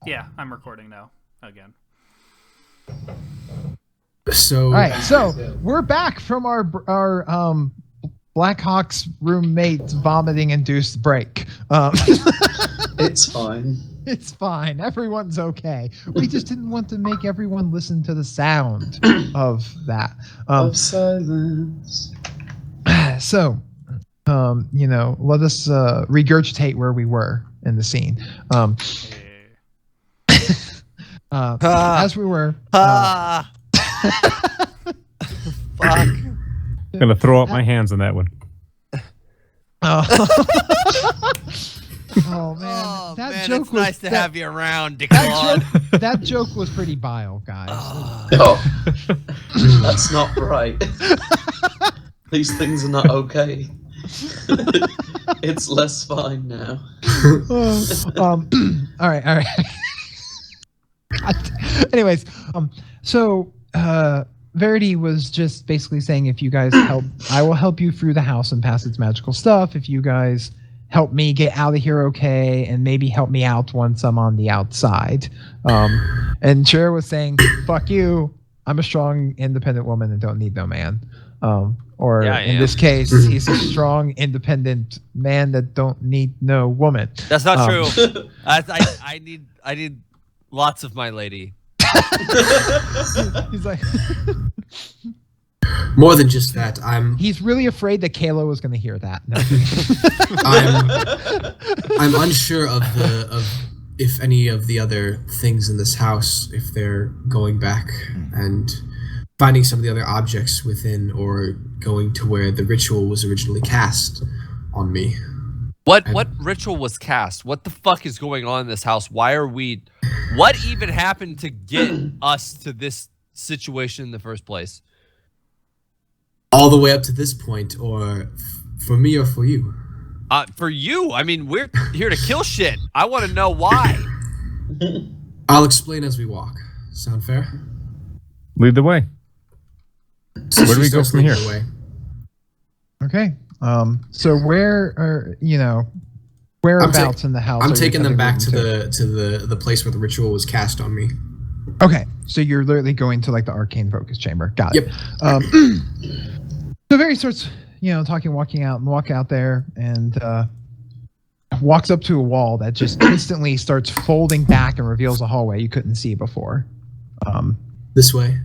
Yeah, I'm recording now again. So, all right, so we're back from our Blackhawks roommates vomiting induced break. It's fine. It's fine. Everyone's okay. We just didn't want to make everyone listen to the sound of that. Of silence. So, let us regurgitate where we were in the scene. As we were. Fuck. I'm gonna throw up my hands on that one. Oh man, Oh, that man, joke it's was nice to have you around, Declan. that joke was pretty vile, guys. No, that's not right. These things are not okay. It's less fine now. All right. Anyways, so Verity was just basically saying, if you guys help, I will help you through the house and past its magical stuff. If you guys help me get out of here okay, and maybe help me out once I'm on the outside. And Cher was saying, fuck you, I'm a strong, independent woman and don't need no man. In this case, he's a strong, independent man that don't need no woman. That's not true. I need lots of my lady. He's like, more than just that, he's really afraid that Kayla was going to hear that. No. I'm unsure of if any of the other things in this house, if they're going back and finding some of the other objects within, or going to where the ritual was originally cast on me. What ritual was cast? What the fuck is going on in this house? Why are we... What even happened to get us to this situation in the first place? All the way up to this point, or for me or for you? For you. I mean, we're here to kill shit. I want to know why. I'll explain as we walk. Sound fair? Lead the way. So Where do she we go starts from here? leading the way. Okay. So where are whereabouts in the house? I'm are you taking them kinda back to moving the place where the ritual was cast on me. Okay, so you're literally going to like the arcane focus chamber. Got it. Yep. So Very starts, walking out there, and walks up to a wall that just instantly starts folding back and reveals a hallway you couldn't see before. This way.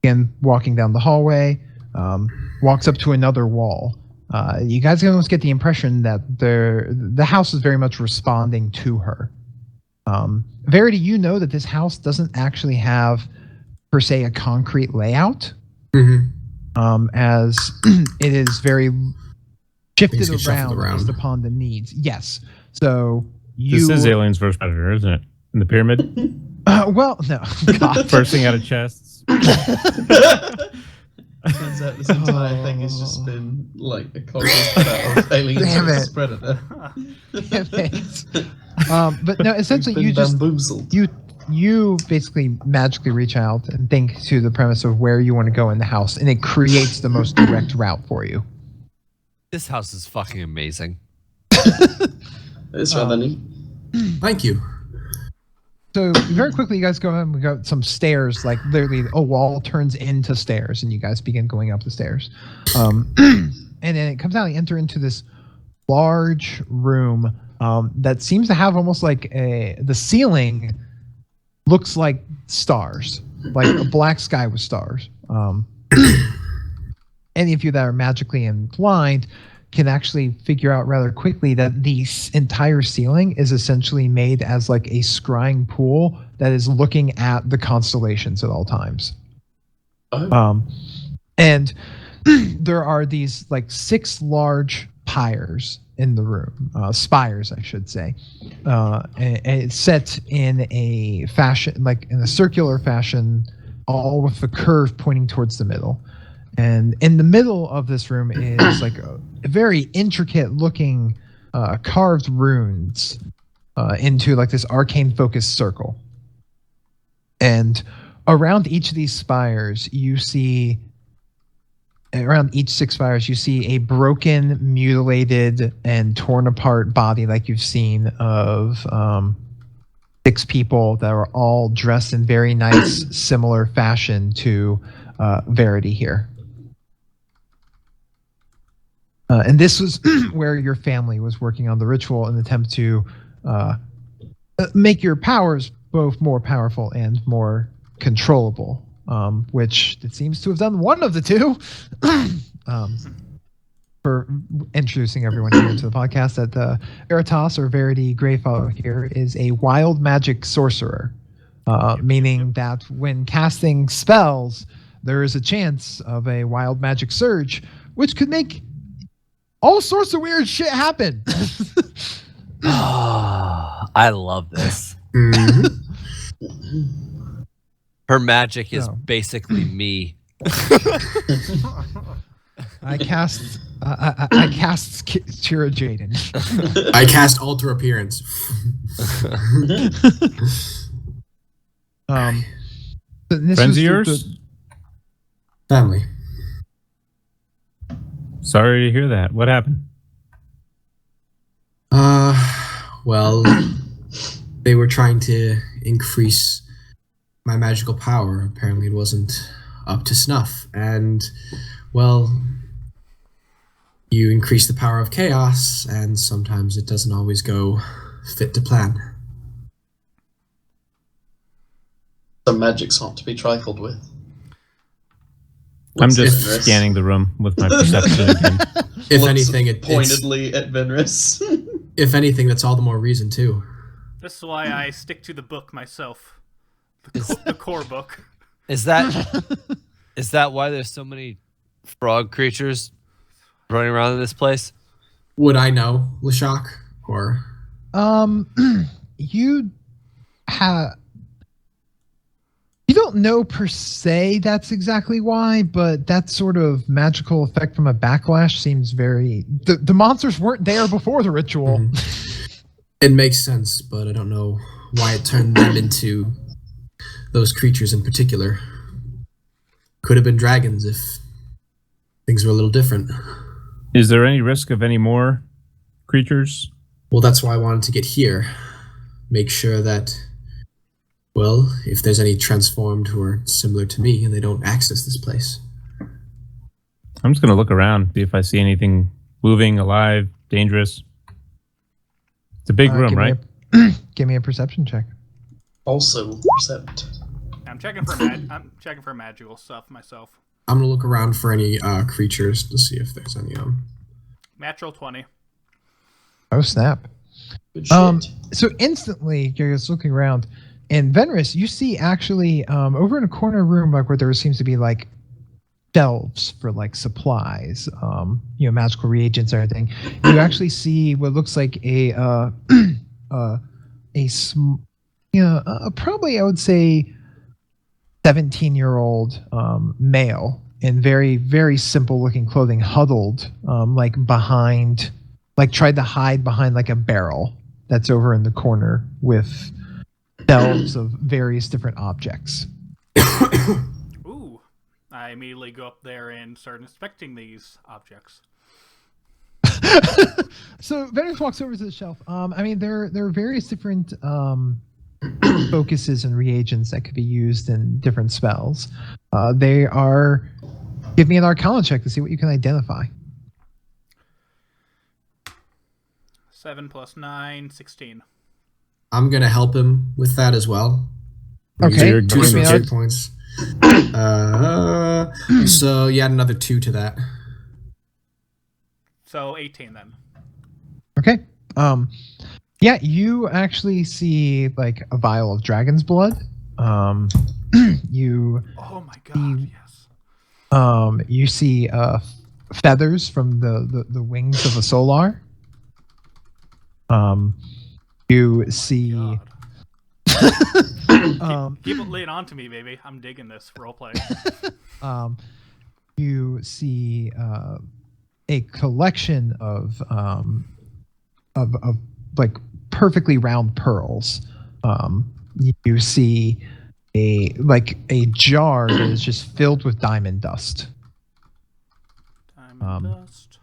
Again, walking down the hallway, walks up to another wall. You guys can almost get the impression that the house is very much responding to her. Verity, you know that this house doesn't actually have, per se, a concrete layout, as it is very shifted around based upon the needs. Yes. So This is Aliens vs. Predator, isn't it? In the pyramid? Well, no. God. Bursting out of chests. Turns out this entire thing has just been like a copy of Aliens vs. Predator. Damn it. But no, essentially We've been bamboozled. you basically magically reach out and think to the premise of where you want to go in the house, and it creates the most direct route for you. This house is fucking amazing. It's rather neat. Thank you. So very quickly, you guys go and we got some stairs, like literally a wall turns into stairs, and you guys begin going up the stairs. And then it comes out, you enter into this large room that seems to have almost like the ceiling looks like stars, like a black sky with stars. Any of you that are magically inclined can actually figure out rather quickly that the entire ceiling is essentially made as like a scrying pool that is looking at the constellations at all times. Oh. And there are these like 6 large pyres in the room, spires, I should say. And it's set in a fashion, like in a circular fashion, all with the curve pointing towards the middle. And in the middle of this room is like a very intricate looking carved runes into like this arcane focused circle. And around each of these spires, you see around each 6 fires, you see a broken, mutilated, and torn apart body like you've seen of 6 people that are all dressed in very nice, similar fashion to Verity here. And this was where your family was working on the ritual in an attempt to make your powers both more powerful and more controllable, which it seems to have done one of the two. For introducing everyone here to the podcast, that Veritas or Verity Greyfollow here is a wild magic sorcerer, meaning that when casting spells, there is a chance of a wild magic surge, which could make all sorts of weird shit happen. I love this. Mhm. Her magic is No. basically me. I cast Kira Jaden. I cast alter appearance. But this Friends was of yours? Family. Sorry to hear that. What happened? Well, they were trying to increase my magical power. Apparently, it wasn't up to snuff. And, well, you increase the power of chaos, and sometimes it doesn't always go fit to plan. Some magics aren't to be trifled with. I'm Looks at just Venris. scanning the room with my perception again. If Looks anything, it's, pointedly at Venris. if anything, that's all the more reason too. This is why I stick to the book myself. The core book. Is that why there's so many frog creatures running around in this place? Would I know, Lashak? Or You have. You don't know per se that's exactly why, but that sort of magical effect from a backlash seems very. The monsters weren't there before the ritual. it makes sense, but I don't know why it turned them into those creatures in particular. Could have been dragons if things were a little different. Is there any risk of any more creatures? Well, that's why I wanted to get here. Make sure that, well, if there's any transformed who are similar to me and they don't access this place. I'm just going to look around, see if I see anything moving, alive, dangerous. It's a big room, Give me right? Give me a perception check. Also, percept. I'm checking for magical stuff myself. I'm going to look around for any creatures to see if there's any. Natural 20. Oh snap! Good shit. So instantly, you're just looking around, and Venris, you see actually over in a corner room, like where there seems to be like shelves for like supplies, magical reagents or anything. You actually see what looks like probably I would say 17-year-old male in very, very simple looking clothing, huddled tried to hide behind like a barrel that's over in the corner with shelves of various different objects. Ooh. I immediately go up there and start inspecting these objects. So Venus walks over to the shelf. There are various different focuses and reagents that could be used in different spells. They are. Give me an Arcana check to see what you can identify. 7 + 9, 16. I'm going to help him with that as well. Okay. You're Two going to hit get- points. So you add another 2 to that. So 18 then. Okay. Yeah, you actually see like a vial of dragon's blood. You Oh my god, yes. you see feathers from the wings of a solar. You see God. Keep it laid on to me, baby. I'm digging this roleplay. you see a collection of like perfectly round pearls. You see a jar that is just filled with diamond dust. Dust.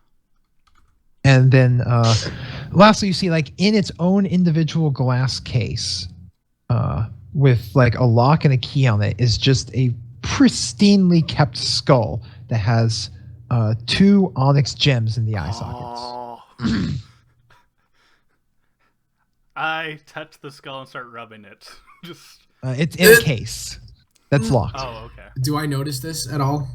And then lastly, you see like in its own individual glass case with like a lock and a key on it is just a pristinely kept skull that has 2 onyx gems in the eye sockets. Oh. I touch the skull and start rubbing it. Just. It's in a case that's locked. Oh, okay. Do I notice this at all?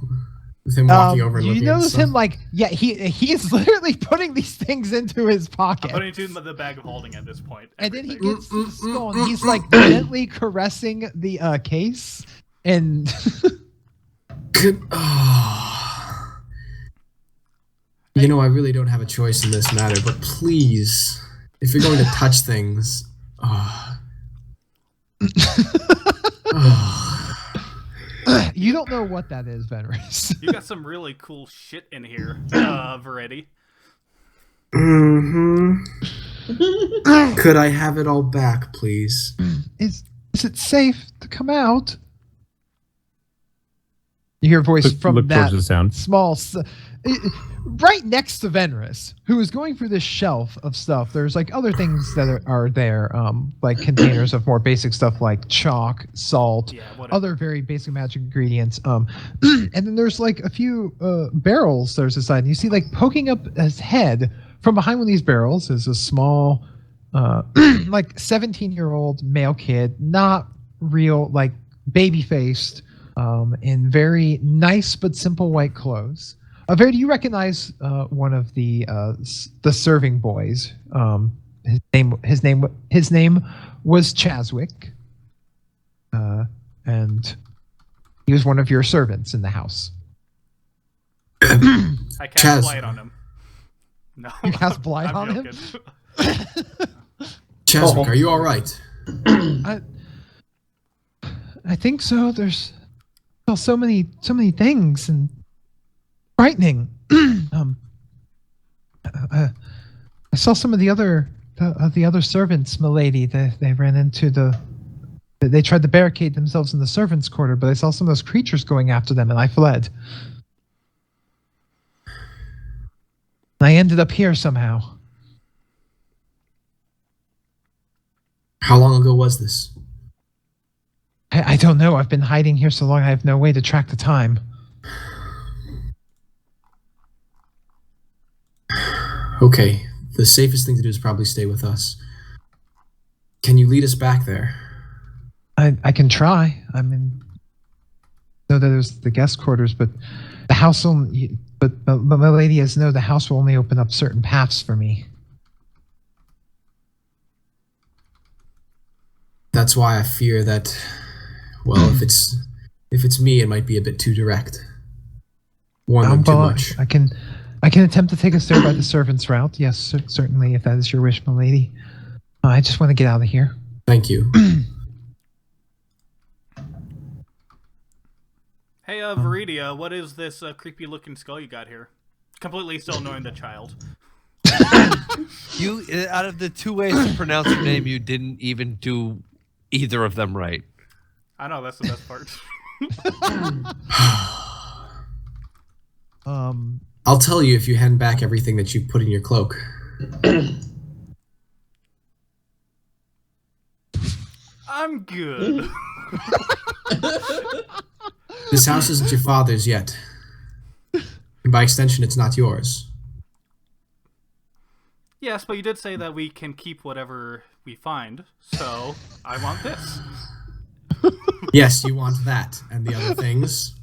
With him walking over and you looking at notice stuff? him like he is literally putting these things into his pocket. I'm putting it in the bag of holding at this point. And then he Everything. gets to the skull and he's like gently caressing the case and You know, I really don't have a choice in this matter, but please, if you're going to touch things, you don't know what that is, Venris. You got some really cool shit in here, Veretti. Could I have it all back, please? Is it safe to come out? You hear a voice from Look that towards the sound. small, right next to Venris, who is going through this shelf of stuff. There's like other things that are there, like containers of more basic stuff like chalk, salt, Yeah, whatever. other very basic magic ingredients. And then there's like a few barrels. There's a side, and you see like poking up his head from behind one of these barrels is a small, like 17-year-old male kid, not real, like baby faced, in very nice but simple white clothes. Vera, do you recognize one of the serving boys? His name was Chaswick, and he was one of your servants in the house. I cast light on him. No. You cast blight I'm on him? joking. Chaswick, are you all right? I think so. There's still so many things and frightening. I saw some of the other servants, milady. They ran into they tried to barricade themselves in the servants' quarter, but I saw some of those creatures going after them, and I fled. I ended up here somehow. How long ago was this? I don't know. I've been hiding here so long. I have no way to track the time. Okay, the safest thing to do is probably stay with us. Can you lead us back there? I can try. I mean, know that there's the guest quarters, but the house only. But my lady has know the house will only open up certain paths for me. That's why I fear that. Well, if it's me, it might be a bit too direct. Warn them too much. I can attempt to take us there by the servants' route. Yes, certainly, if that is your wish, my lady. I just want to get out of here. Thank you. Hey, Veridia, what is this creepy-looking skull you got here? Completely still knowing the child. You, out of the 2 ways to pronounce your name, you didn't even do either of them right. I know, that's the best part. I'll tell you if you hand back everything that you put in your cloak. I'm good. This house isn't your father's yet. And by extension, it's not yours. Yes, but you did say that we can keep whatever we find, so I want this. Yes, you want that and the other things.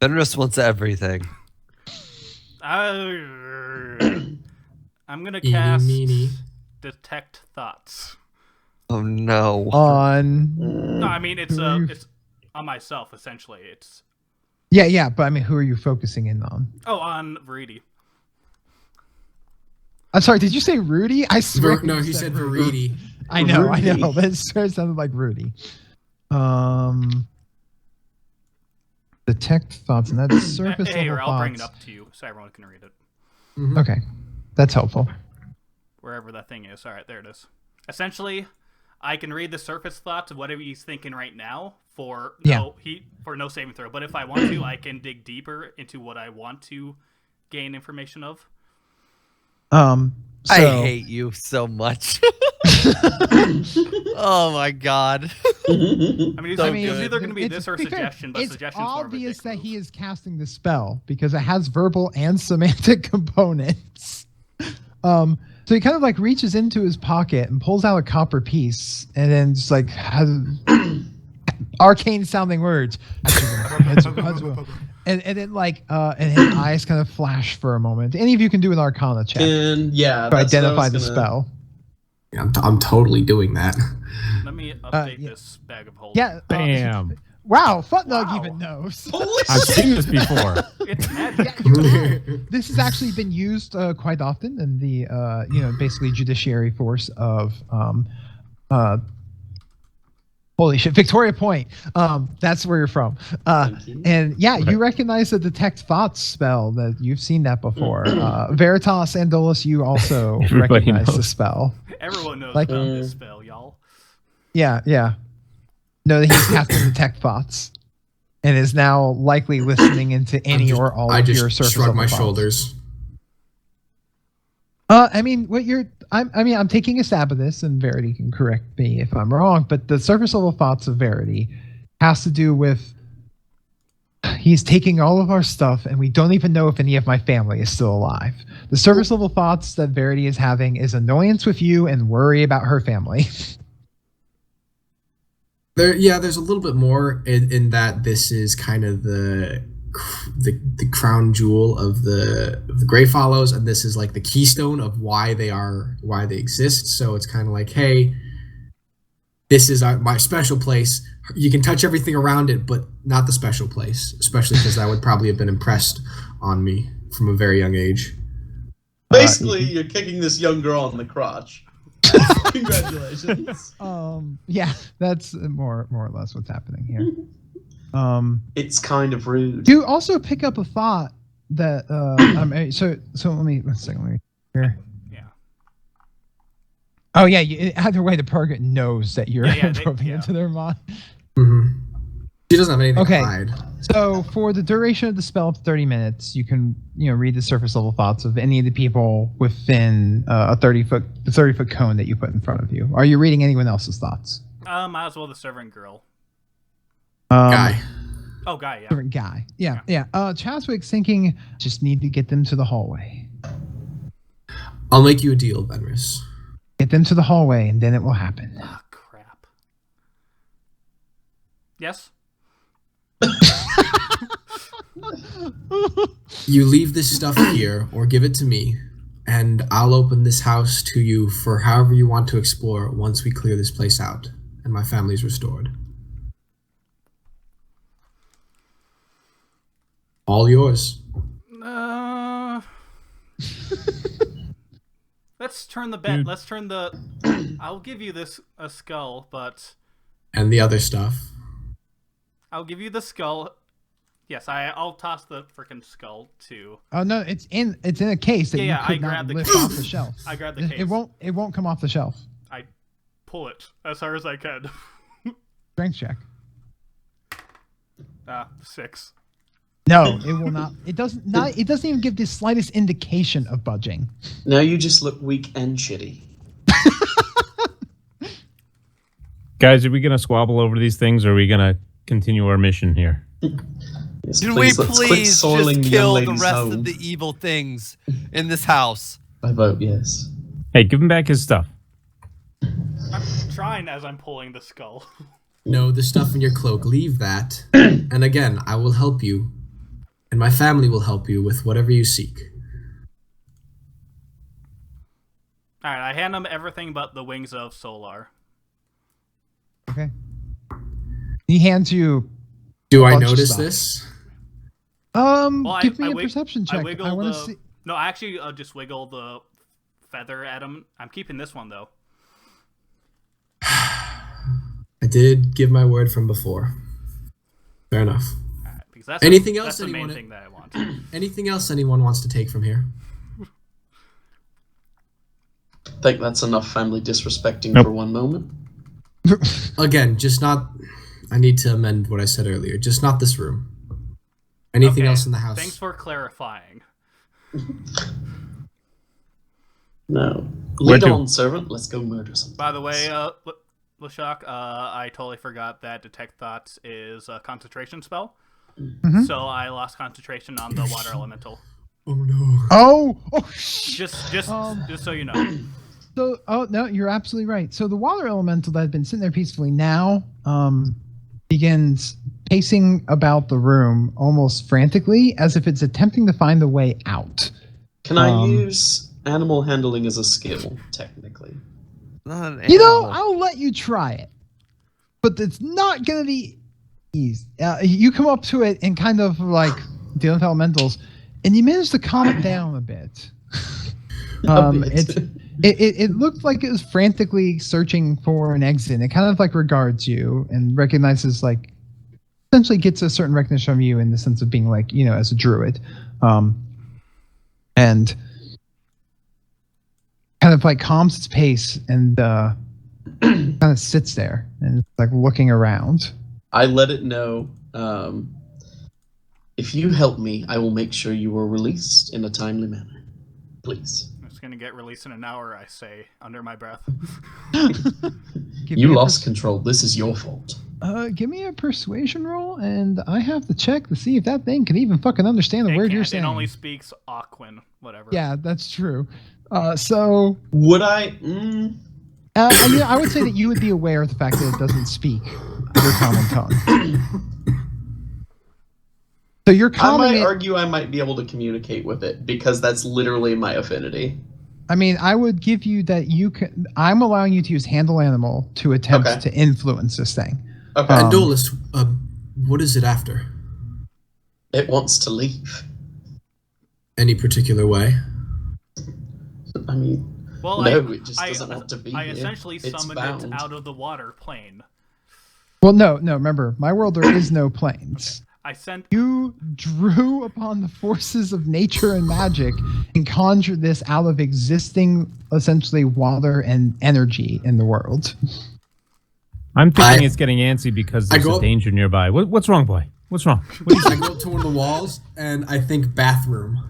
Fenris wants everything. I'm gonna Eeny, cast meeny. Detect Thoughts. Oh no. On. No, I mean it's on myself essentially. It's Yeah, but I mean, who are you focusing in on? on Veridi. I'm sorry, did you say Rudy? I swear. No, he said Veridi. I know, Rudy. but it sounded like Rudy. Detect thoughts, and that's surface Hey, level I'll bring it thoughts. up to you so everyone can read it. Okay, that's helpful. Wherever that thing is. All right, there it is. Essentially, I can read the surface thoughts of whatever he's thinking right now for Yeah. no saving throw. But if I want to, I can dig deeper into what I want to gain information of. So, I hate you so much. Oh my god. I mean, it's, So it's good. either going to be this or to be fair, suggestion, but it's suggestion's more of a obvious dick that move. he is casting the spell because it has verbal and semantic components. So he kind of like reaches into his pocket and pulls out a copper piece, and then just like has arcane sounding words, and then like and his eyes kind of flash for a moment. Any of you can do an Arcana check And yeah, to that's what I identify was the gonna- spell. Yeah, I'm totally doing that. Let me update yeah. this bag of holding. Yeah. Bam. Wow, Futnug Wow. even knows. Holy I've shit! seen this before. It's magic. This has actually been used quite often in the basically judiciary force of holy shit, Victoria Point. That's where you're from. Thank you. And yeah, you recognize the detect thoughts spell. That you've seen that before. Veritas Andolus, you also Everybody recognize the knows. spell. Everyone knows Like- about this spell, y'all. Yeah. Know that he's casting detect thoughts, and is now likely listening into any or all I of just your surface shrug level my thoughts. shoulders. I mean, I'm taking a stab at this, and Verity can correct me if I'm wrong. But the surface level thoughts of Verity has to do with he's taking all of our stuff, and we don't even know if any of my family is still alive. The surface level thoughts that Verity is having is annoyance with you and worry about her family. There's a little bit more in that this is kind of the crown jewel of the Grey Follows, and this is like the keystone of why they exist. So it's kind of like, hey, this is my special place. You can touch everything around it, but not the special place, especially because that would probably have been impressed on me from a very young age. Basically, you're kicking this young girl in the crotch. Congratulations. Yeah, that's more or less what's happening here. It's kind of rude. You also pick up a thought that so let me here. Yeah. Oh yeah, either way, the target knows that you're Yeah, they- probing yeah. into their mind. Mm-hmm. She doesn't have anything Okay. to hide. So for the duration of the spell of 30 minutes, you can read the surface level thoughts of any of the people within a 30-foot cone that you put in front of you. Are you reading anyone else's thoughts? Might as well the servant girl. Guy. Oh, guy, yeah. Different guy. Yeah. Chaswick's thinking, just need to get them to the hallway. I'll make you a deal, Benris. Get them to the hallway, and then it will happen. Ah, crap. Yes? You leave this stuff here or give it to me, and I'll open this house to you for however you want to explore once we clear this place out and my family's restored. All yours. Let's turn the bet. Dude. Let's turn the... I'll give you a skull, but... And the other stuff. I'll give you the skull. Yes, I'll toss the freaking skull too. Oh no, it's in a case that Yeah, you could I not grabbed the lift case. off the shelf. I grabbed the case. It won't come off the shelf. I pull it as hard as I can. Strength check. 6. No, it will not. It doesn't. It doesn't even give the slightest indication of budging. Now you just look weak and shitty. Guys, are we going to squabble over these things, or are we going to continue our mission here? Yes, Can let's we quit please soiling just the kill young the lady's rest home. of the evil things in this house? I vote yes. Hey, give him back his stuff. I'm trying as I'm pulling the skull. No, the stuff in your cloak, leave that. And again, I will help you. And my family will help you with whatever you seek. Alright, I hand him everything but the wings of Solar. Okay. He hands you. Do I bunch of notice stuff. this? Well, Give me I a wig- perception I check. wiggle I want the... to see. No, I actually just wiggle the feather at him. I'm keeping this one, though. I did give my word from before. Fair enough. Alright, because that's Anything that's else the main anyone- thing that I want. Anything else anyone wants to take from here? I think that's enough family disrespecting Nope. for one moment. Again, just not. I need to amend what I said earlier. Just not this room. Anything Okay, else in the house? Thanks for clarifying. No. Where Lead to? on, servant. Let's go murder something. By the way, Lashak, I totally forgot that Detect Thoughts is a concentration spell. Mhm. So I lost concentration on the water elemental. Oh no. Oh, Just so you know. So, no, you're absolutely right. So the water elemental that had been sitting there peacefully now begins pacing about the room almost frantically, as if it's attempting to find the way out. Can I use animal handling as a skill, technically? Not an You know, animal. I'll let you try it, but it's not gonna be easy. You come up to it and kind of like dealing with elementals, and you manage to calm it down a bit. bit. It looked like it was frantically searching for an exit. It kind of like regards you and recognizes, like, essentially gets a certain recognition of you in the sense of being like, as a druid, and kind of like calms its pace and kind of sits there and like looking around. I let it know, if you help me, I will make sure you are released in a timely manner. Please. It's gonna get released in an hour, I say, under my breath. Give You me a lost control. This is your fault. give me a persuasion roll, and I have to check to see if that thing can even fucking understand the word you're saying. It only speaks Aquan, whatever. Yeah, that's true. So Would I? I would say that you would be aware of the fact that it doesn't speak your common tongue. So you're I calming might it. argue I might be able to communicate with it because that's literally my affinity. I mean, I would give you that you can. I'm allowing you to use handle animal to attempt Okay. to influence this thing. Okay. And Dolus, what is it after? It wants to leave. Any particular way? I mean, Well, no, it just doesn't want to be I here. essentially It's summoned bound. it out of the water plane. Well, no. Remember, my world there is no planes. I sent. You drew upon the forces of nature and magic and conjured this out of existing, essentially, water and energy in the world. I'm thinking it's getting antsy because there's go a up- danger nearby. What's wrong, boy? What's wrong? I go up to one of the walls and I think bathroom.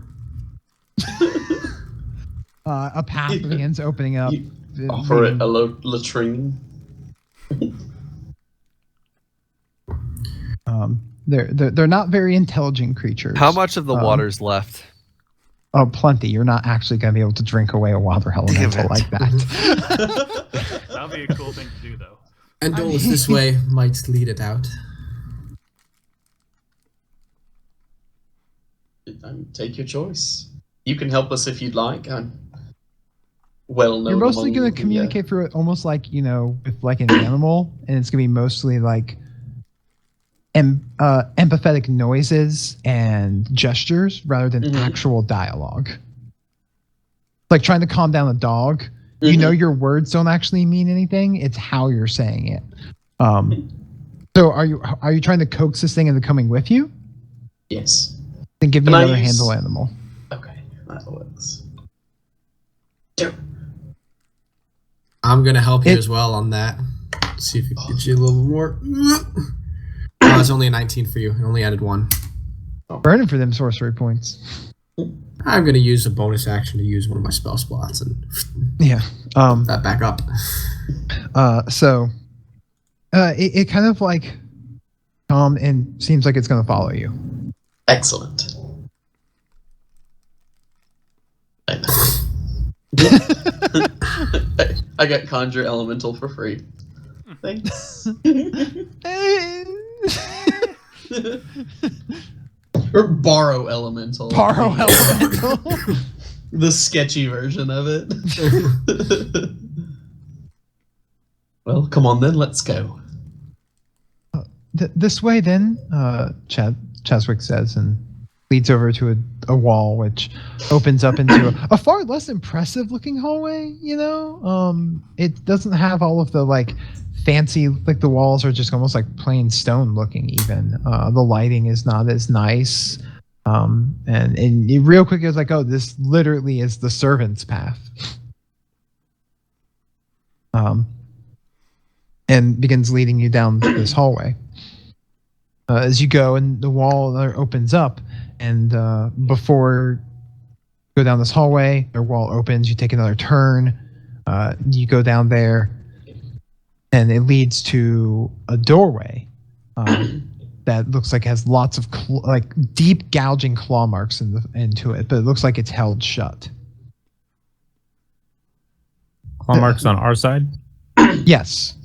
A path begins opening up. You offer it a latrine. They're not very intelligent creatures. How much of the water's left? Oh, plenty. You're not actually going to be able to drink away a water elemental it. like that. That would be a cool thing to do, though. And Dolus this way might lead it out. Take your choice. You can help us if you'd like. I'm well known. You're mostly among going to the, communicate through it almost like, with like an animal, and it's going to be mostly like empathetic noises and gestures rather than actual dialogue. Like trying to calm down a dog. You know your words don't actually mean anything. It's how you're saying it. So are you trying to coax this thing into coming with you? Yes. Then give me Can I another use- handle animal. Okay, that works. I'm gonna help you It- as well on that. See if it gets you a little more. Oh, it's only a 19 for you. I only added one. Burning for them sorcery points. I'm gonna use a bonus action to use one of my spell slots and Yeah. that back up. So it kind of like and seems like it's going to follow you. Excellent. I got conjure elemental for free. Thanks. Or borrow elemental. Borrow elemental. The sketchy version of it. Well, come on then, let's go. This way then, Chaswick says, and leads over to a wall which opens up into a far less impressive looking hallway, it doesn't have all of the like fancy, like the walls are just almost like plain stone looking even. The lighting is not as nice. And real quick it was like, oh, this literally is the servant's path. and begins leading you down this hallway. As you go, and the wall opens up, and before you go down this hallway, the wall opens. You take another turn. You go down there, and it leads to a doorway that looks like it has lots of deep gouging claw marks into it, but it looks like it's held shut. Claw marks on our side. Yes,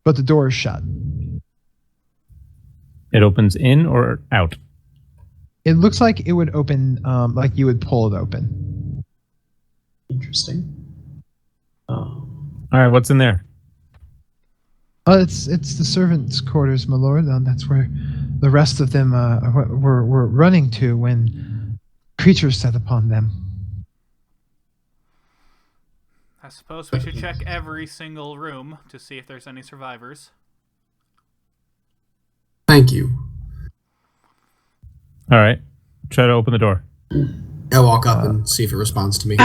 but the door is shut. It opens in or out. It looks like it would open, like you would pull it open. Interesting. Oh. All right, what's in there? It's the servants' quarters, my lord. That's where the rest of them were running to when creatures set upon them. I suppose we should check every single room to see if there's any survivors. Thank you. All right, try to open the door. I walk up and see if it responds to me.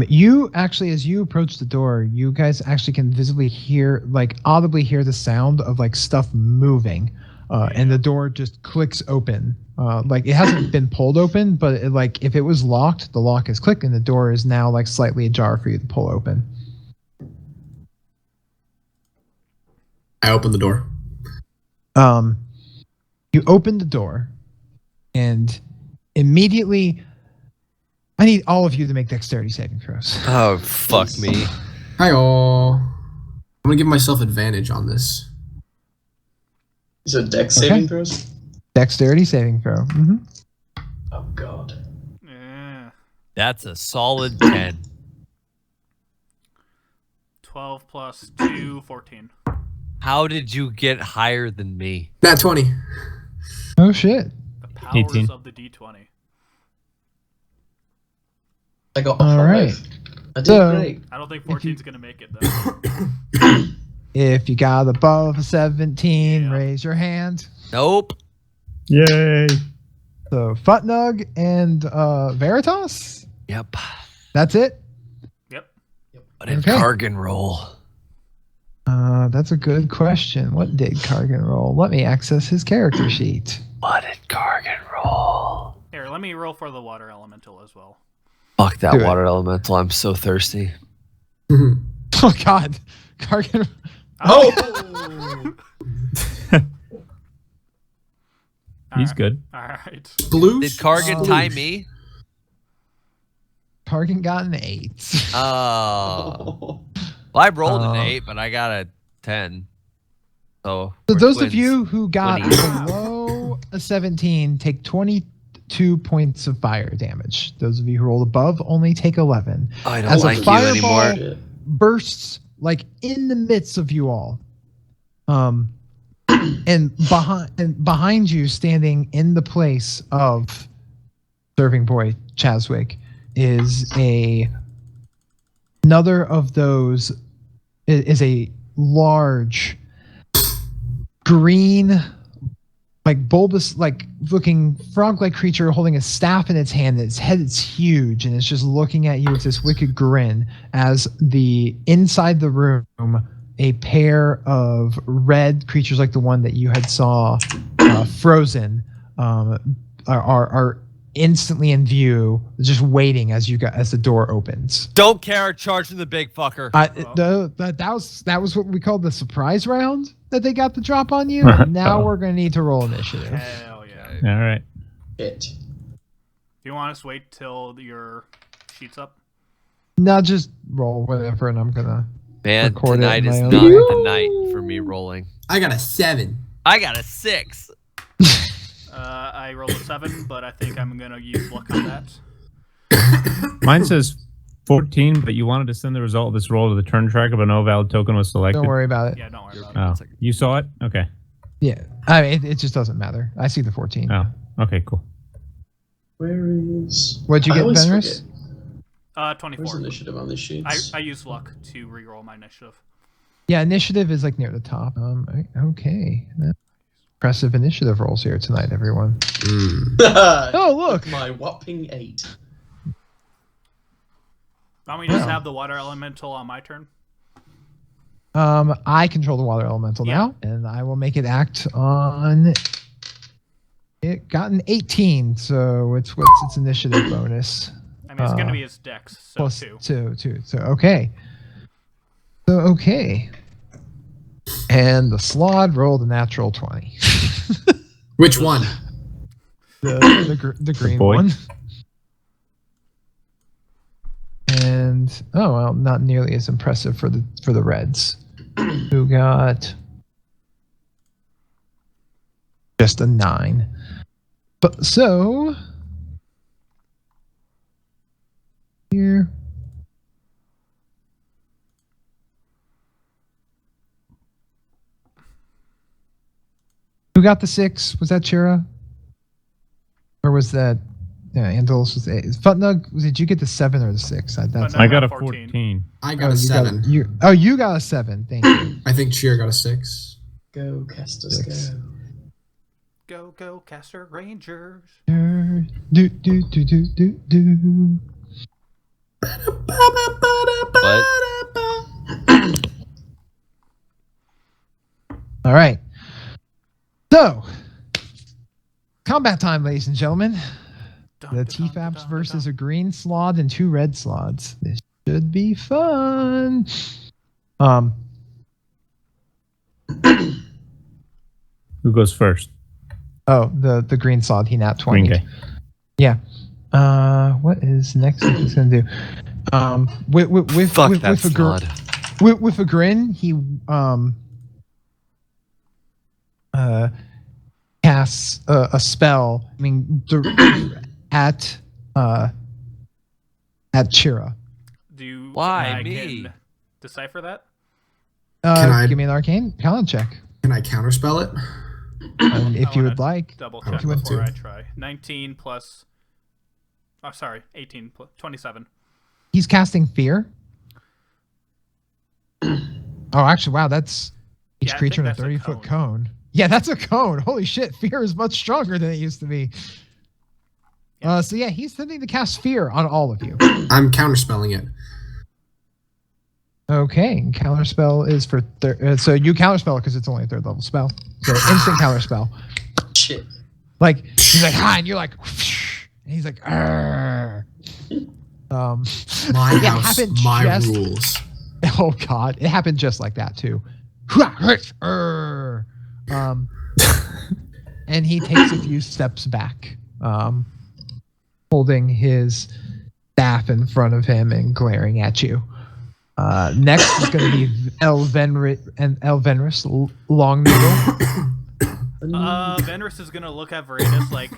You actually, as you approach the door, you guys actually can visibly hear, audibly hear the sound of stuff moving, and the door just clicks open. It hasn't been pulled open, but if it was locked, the lock is clicked, and the door is now slightly ajar for you to pull open. I open the door. You open the door, and immediately, I need all of you to make dexterity saving throws. Oh, fuck me. Hi all. I'm gonna give myself advantage on this. Is it dex saving throws? Dexterity saving throw. Mm-hmm. Oh god. Yeah. That's a solid 10. 12 plus 2, 14. How did you get higher than me? Nat 20. Oh shit! The powers 18. of the D20. I got All a 5. right. I did So- great. I don't think 14's gonna make it though. If you got above 17, Yeah. raise your hand. Nope. Yay! So Futnug and Veritas. Yep. That's it. Yep. What did Okay. Kargan roll? That's a good question. What did Kargan roll? Let me access his character sheet. What did Kargan roll? Here, let me roll for the water elemental as well. Fuck that Do it. water elemental. I'm so thirsty. Oh God, Kargan. Oh! He's good. Alright. Blue. Did Kargan Blue. tie me? Kargan got an 8. Oh. Well, I rolled an Uh, 8, but I got a 10. So, So we're those twins. of you who got 20. below a 17 take 22 points of fire damage. Those of you who rolled above only take 11. I don't as a like you fireball- anymore. Shit. Bursts in the midst of you all. And behind you, standing in the place of Serving Boy Chaswick, is another of those. Is a large green, bulbous, looking frog-like creature holding a staff in its hand. Its head is huge, and it's just looking at you with this wicked grin. As inside the room, a pair of red creatures like the one that you had saw frozen are instantly in view, just waiting as the door opens. Don't care. Charging the big fucker. That was what we called the surprise round that they got the drop on you. Now we're gonna need to roll initiative. Hell yeah. All right. Shit. Do you want us to wait till your sheet's up? Now just roll whatever, and I'm gonna. Man, record it tonight in is my not own- the night for me rolling. I got a 7. I got a 6. I rolled a 7, but I think I'm gonna use luck on that. Mine says 14, but you wanted to send the result of this roll to the turn tracker, but no valid token was selected. Don't worry about it. Yeah, don't worry about it. Oh, you saw it? Okay. Yeah, I mean, it just doesn't matter. I see the 14. Oh, okay, cool. Where is... What'd you I get, always Fenris? forget. 24. Where's initiative on this sheet? I use luck to reroll my initiative. Yeah, initiative is near the top. Okay. Impressive initiative rolls here tonight, everyone. Oh, look. My whopping 8. Want me to just Wow. have the water elemental on my turn? I control the water elemental now, and I will make it act on. It got an 18, so what's its initiative bonus? I mean, it's going to be his dex, so Plus 2. 2. So okay. And the Slod rolled a natural 20. Which one? The green boy. one. And not nearly as impressive for the Reds, who got just a 9. But so here. Who got the 6? Was that Chira? Or was that Andalus was 8? Futnug, did you get the 7 or the 6? I got a 14. I got a 7. You got a 7. Thank you. I think Cheer got a 6. Go, Casters, 6. go. Go, Caster Rangers. Do. What? All right. So, combat time, ladies and gentlemen. The TFAPs versus a green slot and 2 red slots. This should be fun. Who goes first? Oh, the green slot. He nat 20. Green guy. Yeah. What is next? What he's gonna do? With Fuck with, that with a gr- slod. with a grin, he casts a spell. I mean, at Chira. Why I me? can decipher that? Can I- Give me an arcane talent check, Can I counterspell it? if you wanna would like. Double I check would love before to. I try. 19 plus. Oh, sorry. 18 plus 27. He's casting fear. Oh, actually, wow, that's each Yeah, I creature in think a that's a 30-foot cone. Yeah, that's a cone. Holy shit, fear is much stronger than it used to be. So yeah, he's attempting to cast fear on all of you. I'm counterspelling it. Okay, and counterspell is for so you counterspell because it's only a 3rd level spell. So instant counterspell. Shit. Like he's like hi, and you're like, and he's like, Arr. My Yeah, it house, happened my just- rules. Oh god, it happened just like that too. And he takes a few steps back, holding his staff in front of him and glaring at you. Next is going to be Elvenris Longnoodle. Venris is gonna look at Varanus like,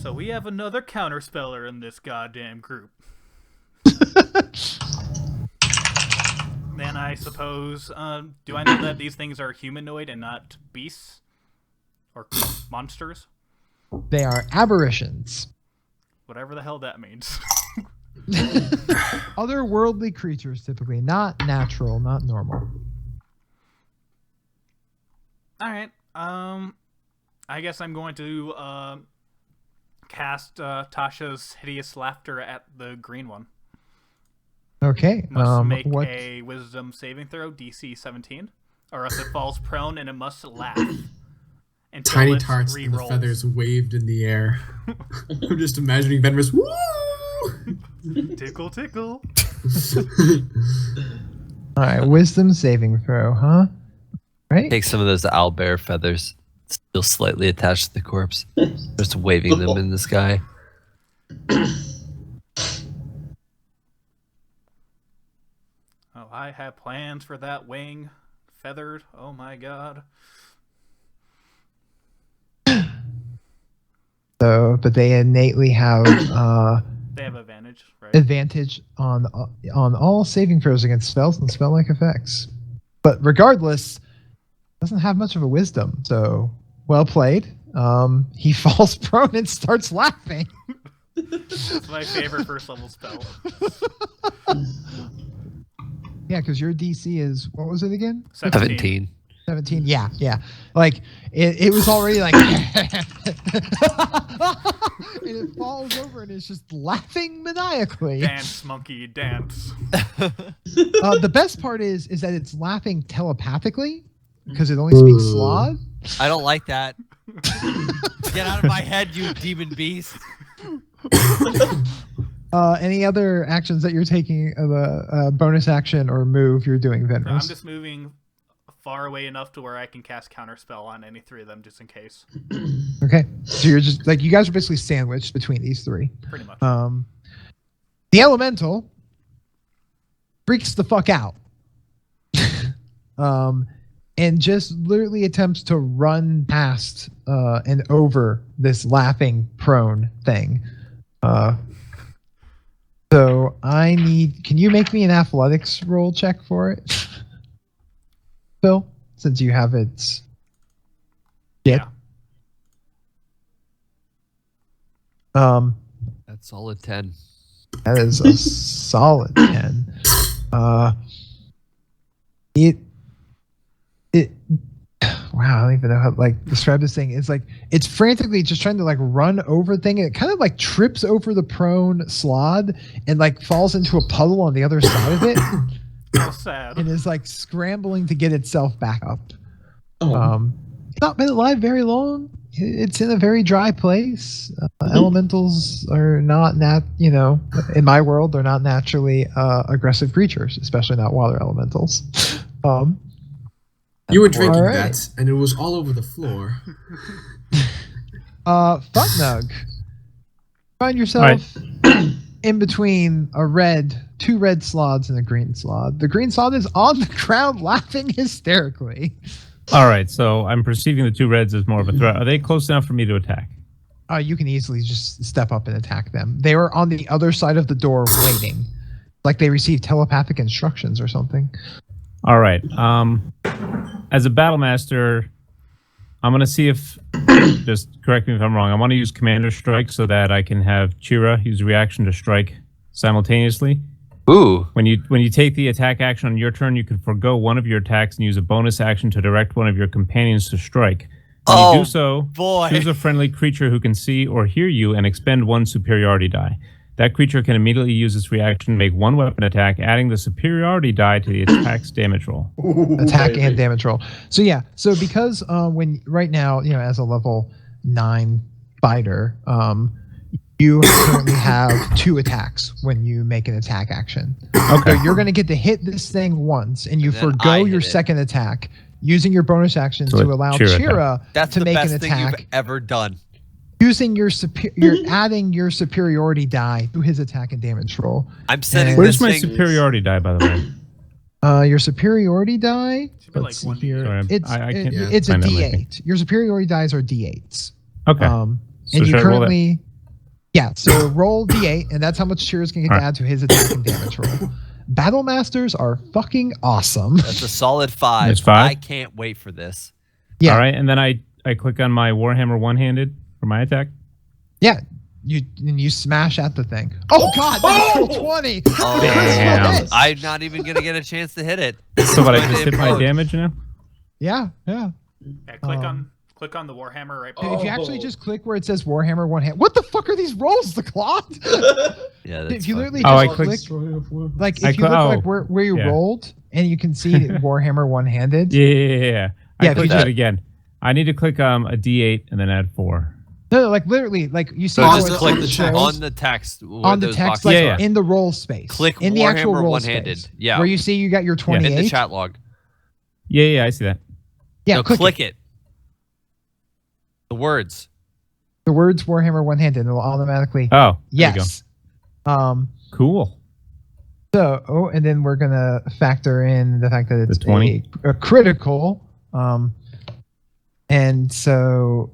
so we have another counterspeller in this goddamn group. Then I suppose, do I know that these things are humanoid and not beasts? Or monsters? They are aberrations. Whatever the hell that means. Otherworldly creatures, typically. Not natural, not normal. Alright, I guess I'm going to, cast, Tasha's Hideous Laughter at the green one. Okay. Must make what? a wisdom saving throw, DC 17, or else it falls prone and it must laugh. Until Tiny it tarts and the re-rolls. feathers waved in the air. I'm just imagining Venris. Woo! Tickle, tickle. All right, wisdom saving throw, huh? Right? Take some of those owlbear feathers, still slightly attached to the corpse, just waving them in the sky. Oh, I have plans for that wing. Feathered. Oh my god. So, but they innately have They have advantage, right? advantage on all saving throws against spells and spell-like effects. But regardless, doesn't have much of a wisdom. So, well played. He falls prone and starts laughing. It's my favorite first level spell. Yeah, because your DC is, what was it again? 17. 17. Yeah. Like it was already like, and it falls over and it's just laughing maniacally. Dance, monkey, dance. The best part is that it's laughing telepathically because it only speaks Slod. I don't like that. Get out of my head, you demon beast. Any other actions that you're taking? Bonus action or move you're doing, I'm Venros? just moving far away enough to where I can cast counterspell on any three of them, just in case. Okay, so you're just like you guys are basically sandwiched between these three. Pretty much. The elemental freaks the fuck out, and just literally attempts to run past and over this laughing prone thing. So can you make me an athletics roll check for it, Phil? Since you have its. Yeah. That's solid 10. That is a solid 10. Wow, I don't even know how to describe this thing. It's like it's frantically just trying to run over thing. It kind of trips over the prone Slod and falls into a puddle on the other side of it. So sad. And is scrambling to get itself back up. Oh. It's not been alive very long. It's in a very dry place. Elementals are not in my world, they're not naturally aggressive creatures, especially not water elementals. You were drinking Alright. that, and it was all over the floor. Futnug, find yourself in between two red slods and a green slod. The green slod is on the ground laughing hysterically. All right, so I'm perceiving the two reds as more of a threat. Are they close enough for me to attack? You can easily just step up and attack them. They were on the other side of the door waiting. Like they received telepathic instructions or something. All right. As a battle master, I'm going to see if, just correct me if I'm wrong, I want to use Commander Strike so that I can have Chira use reaction to strike simultaneously. Ooh. When you take the attack action on your turn, you can forego one of your attacks and use a bonus action to direct one of your companions to strike. When you do so, boy. choose a friendly creature who can see or hear you and expend one superiority die. That creature can immediately use its reaction to make one weapon attack, adding the superiority die to the attack's damage roll. Attack and damage roll. So yeah, because when right now, as a level 9 fighter, you currently have 2 attacks when you make an attack action. Okay. So you're going to get to hit this thing once, and you And then I forgo hit your it. second attack, using your bonus action So to allow Chira Chira That's to the make best an thing attack. you've ever done. Using you're adding your superiority die to his attack and damage roll. I'm setting Where's this my thing. superiority die, by the way? Your superiority die. Should be Let's see like 1d8. here. Sorry, It's I can't it's a find that with me. D8. Your superiority dies are D8s. Okay. And So you should I roll that? currently, so roll D8, and that's how much Chira's gonna get to Alright. add to his attack and damage roll. Battle Masters are fucking awesome. That's a solid 5. It's 5? I can't wait for this. Yeah, All right, and then I click on my Warhammer one-handed for my attack. yeah. You smash at the thing. Oh God, natural 20. Oh, Damn. I'm not even gonna get a chance to hit it. So what, I Going to just hit my implode. damage now? Yeah. Yeah, click Um, on the Warhammer right If you actually Oh. just click where it says Warhammer one hand, what the fuck are these rolls, the cloth? Yeah, that's If you fun. literally Oh, I just clicked- click, like I if you cl- look oh, where you yeah. rolled, and you can see Warhammer one-handed. Yeah. Yeah, I if you clicked just- it again. I need to click a D8 and then add 4. No, like literally, like you see So how just it click shows on the text. Where on the those text, boxes like Yeah, are. in the roll space. Click in the actual Warhammer roll one-handed. space, Yeah. where you see you got your 28. in the chat log. Yeah, I see that. Yeah, No, click, it. The words. the words Warhammer one-handed, and it will automatically. Oh, there we go. Yes. Cool. So, and then we're gonna factor in the fact that it's The 20. a critical. And so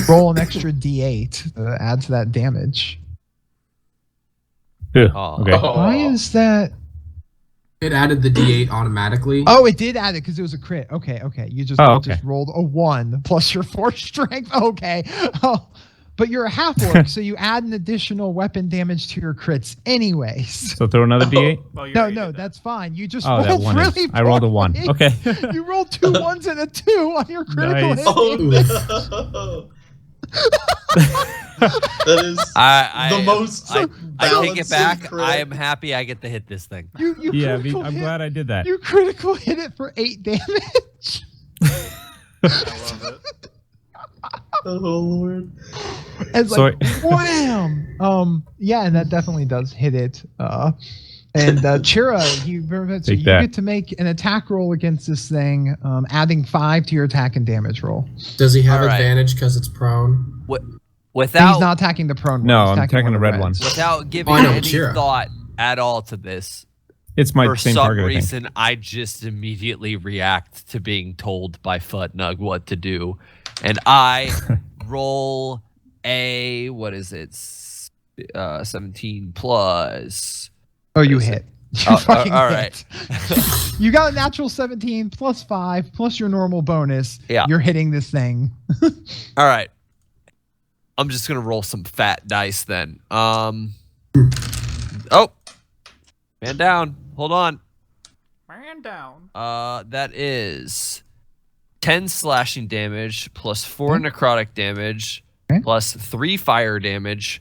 roll an extra D8 to add to that damage. Ugh, Oh. okay. Oh. Why is that? It added the D8 automatically. Oh, it did add it because it was a crit. Okay. You just, Oh, okay. just rolled a 1 plus your 4 strength. Okay. Oh, but you're a half orc, so you add an additional weapon damage to your crits anyways. So throw another D8. Well, you No, already no, did that. that's fine. You just Oh, that rolled one really is. I rolled a 1. poorly. Okay. You rolled 2 1s and a 2 on your critical Nice. hit. Oh damage. no! That is the most. I take balancing it back. crit. I am happy I get to hit this thing. You Yeah, critical I'm hit- glad I did that. You critical hit it for 8 damage. I love it. Oh lord! It's So like wham. Yeah, and that definitely does hit it. And Chira, you Take that. get to make an attack roll against this thing, adding 5 to your attack and damage roll. Does he have All right. advantage because it's prone? And Without he's not attacking the prone one. No, he's I'm attacking the red one. reds. without giving Oh, I know, any Chira. thought at all to this, It's my for same some target, I think. reason, I just immediately react to being told by Futnug what to do, and I roll a what is it? 17 plus. Oh, you Is it- hit. Oh, You fucking all hit. You got a natural 17 plus 5 plus your normal bonus. Yeah. You're hitting this thing. All right. I'm just gonna roll some fat dice then. Oh, man down. Hold on. Man down. That is 10 slashing damage plus 4 necrotic damage Okay. plus 3 fire damage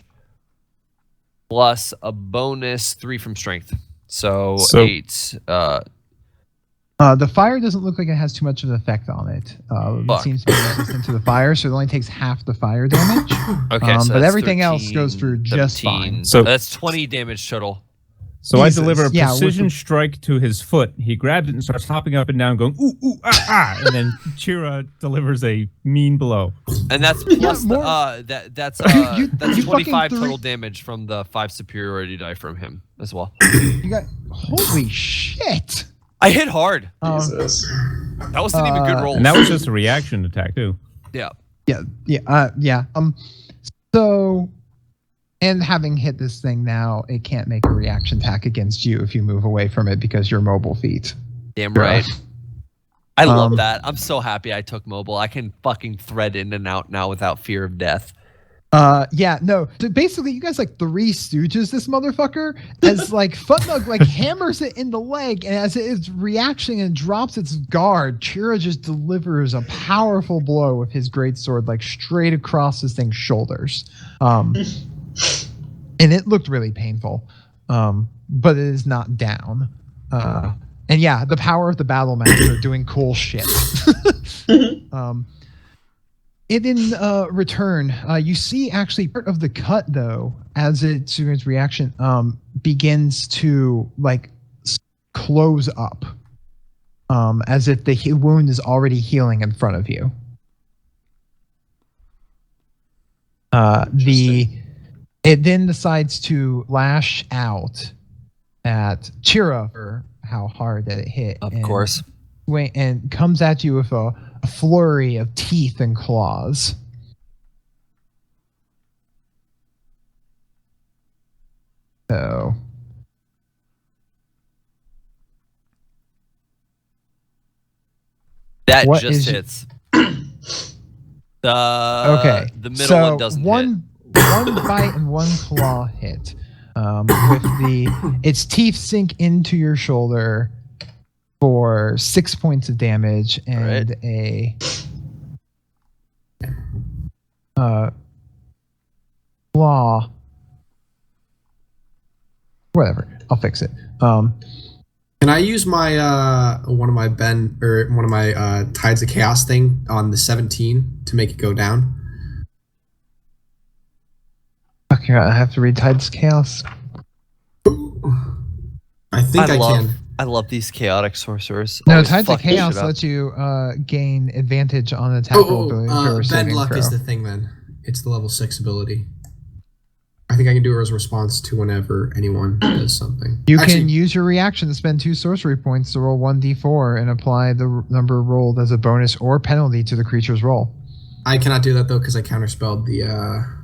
plus a bonus 3 from strength. So 8. The fire doesn't look like it has too much of an effect on it. It Fuck. seems to be resistant to the fire, so it only takes half the fire damage. Okay, so but that's everything else 13, goes through just 17. fine. So- that's 20 damage total. So Jesus. I deliver a Yeah, with precision the- strike to his foot. He grabs it and starts hopping up and down, going ooh ooh ah ah, and then Chira delivers a mean blow. And that's plus more- that's You- that's you 25 fucking total damage from the 5 superiority die from him as well. You got holy shit. I hit hard. Jesus. That wasn't even good roll. And that was just a reaction attack too. Yeah. Yeah. So, and having hit this thing now, it can't make a reaction attack against you if you move away from it because you're mobile feet. Damn right. I love Um, that. I'm so happy I took mobile. I can fucking thread in and out now without fear of death. Yeah, no. So basically, you guys like Three Stooges this motherfucker, as like Futnug like hammers it in the leg, and as it is reacting and drops its guard, Chira just delivers a powerful blow with his greatsword like straight across this thing's shoulders. And it looked really painful, but it is not down. And yeah, the power of the battle master doing cool shit. And in return, you see actually part of the cut though, as its reaction begins to like close up, as if the wound is already healing in front of you. It then decides to lash out at Chira for how hard that it hit. Of and course. and comes at you with a flurry of teeth and claws. So That What just is- hits. okay, The middle so one doesn't hit. one bite and one claw hit. With its teeth sink into your shoulder for 6 points of damage and a claw. Whatever, I'll fix it. Can I use my one of my Tides of Chaos thing on the 17 to make it go down? Okay, I have to read Tides Chaos. I think I love, can. I love these chaotic sorcerers. No, Always Tides of fucking Chaos shit up. lets you gain advantage on attack roll ability for Bend saving Luck throw. is the thing then. It's the level 6 ability. I think I can do it as a response to whenever anyone does something. You Actually, can use your reaction to spend 2 sorcery points to roll 1d4 and apply the number rolled as a bonus or penalty to the creature's roll. I cannot do that though because I counterspelled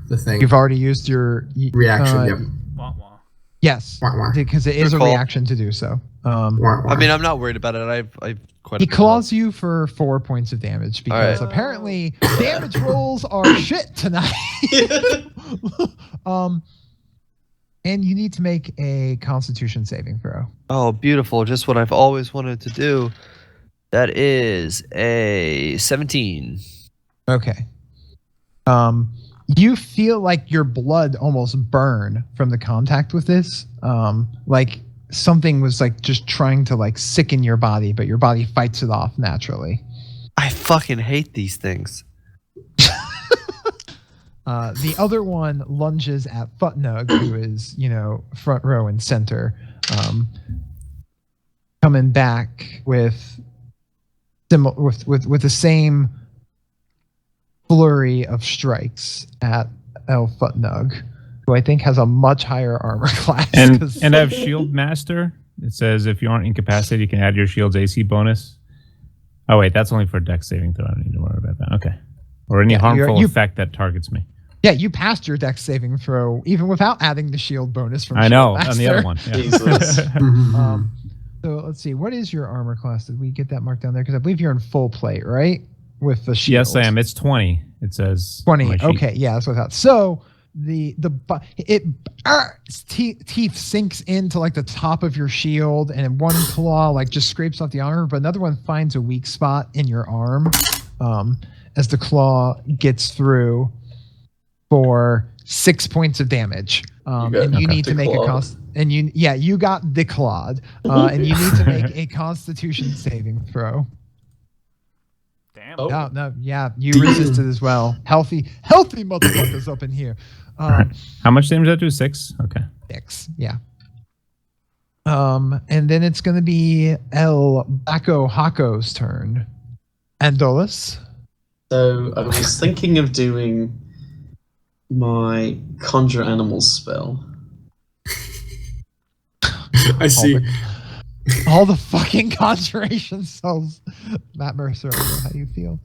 the thing. You've already used your Reaction, yep. Wah, wah. Yes, Wah, wah. because it is Good a call. reaction to do so. Wah, wah. I mean, I'm not worried about it. I've quite. He claws you for 4 points of damage because Alright. apparently damage rolls are shit tonight. And you need to make a Constitution saving throw. Oh, beautiful! Just what I've always wanted to do. That is a 17. Okay. You feel like your blood almost burn from the contact with this. Like something was like just trying to like sicken your body, but your body fights it off naturally. I fucking hate these things. The other one lunges at Futnug, who is, front row and center, coming back with the same flurry of strikes at El Futnug, who I think has a much higher armor class. And I have Shield Master. It says if you aren't incapacitated, you can add your shield's AC bonus. Oh wait, that's only for Dex saving throw. I don't need to worry about that. Okay. Or any harmful effect that targets me. Yeah, you passed your Dex saving throw even without adding the shield bonus from I know, Shield on the other Master. one. Yeah. Jesus. So let's see. What is your armor class? Did we get that marked down there? Because I believe you're in full plate, right? With the shield. Yes, I am. It's 20. It says 20. on my sheet. Okay, yeah, that's what I thought. So its teeth sinks into like the top of your shield, and one claw like just scrapes off the armor, but another one finds a weak spot in your arm as the claw gets through for 6 points of damage. And you need to make a cost. And you got declawed, and you need to make a Constitution saving throw. Damn. Oh. No, yeah, you resisted as well. Healthy motherfuckers up in here. How much damage did that do? 6? Okay. 6, yeah. And then it's going to be El Baco Hako's turn. Andolus. So I was thinking of doing my Conjure Animals spell. I see. All the fucking conjuration spells. Matt Mercer, I don't know how you feel.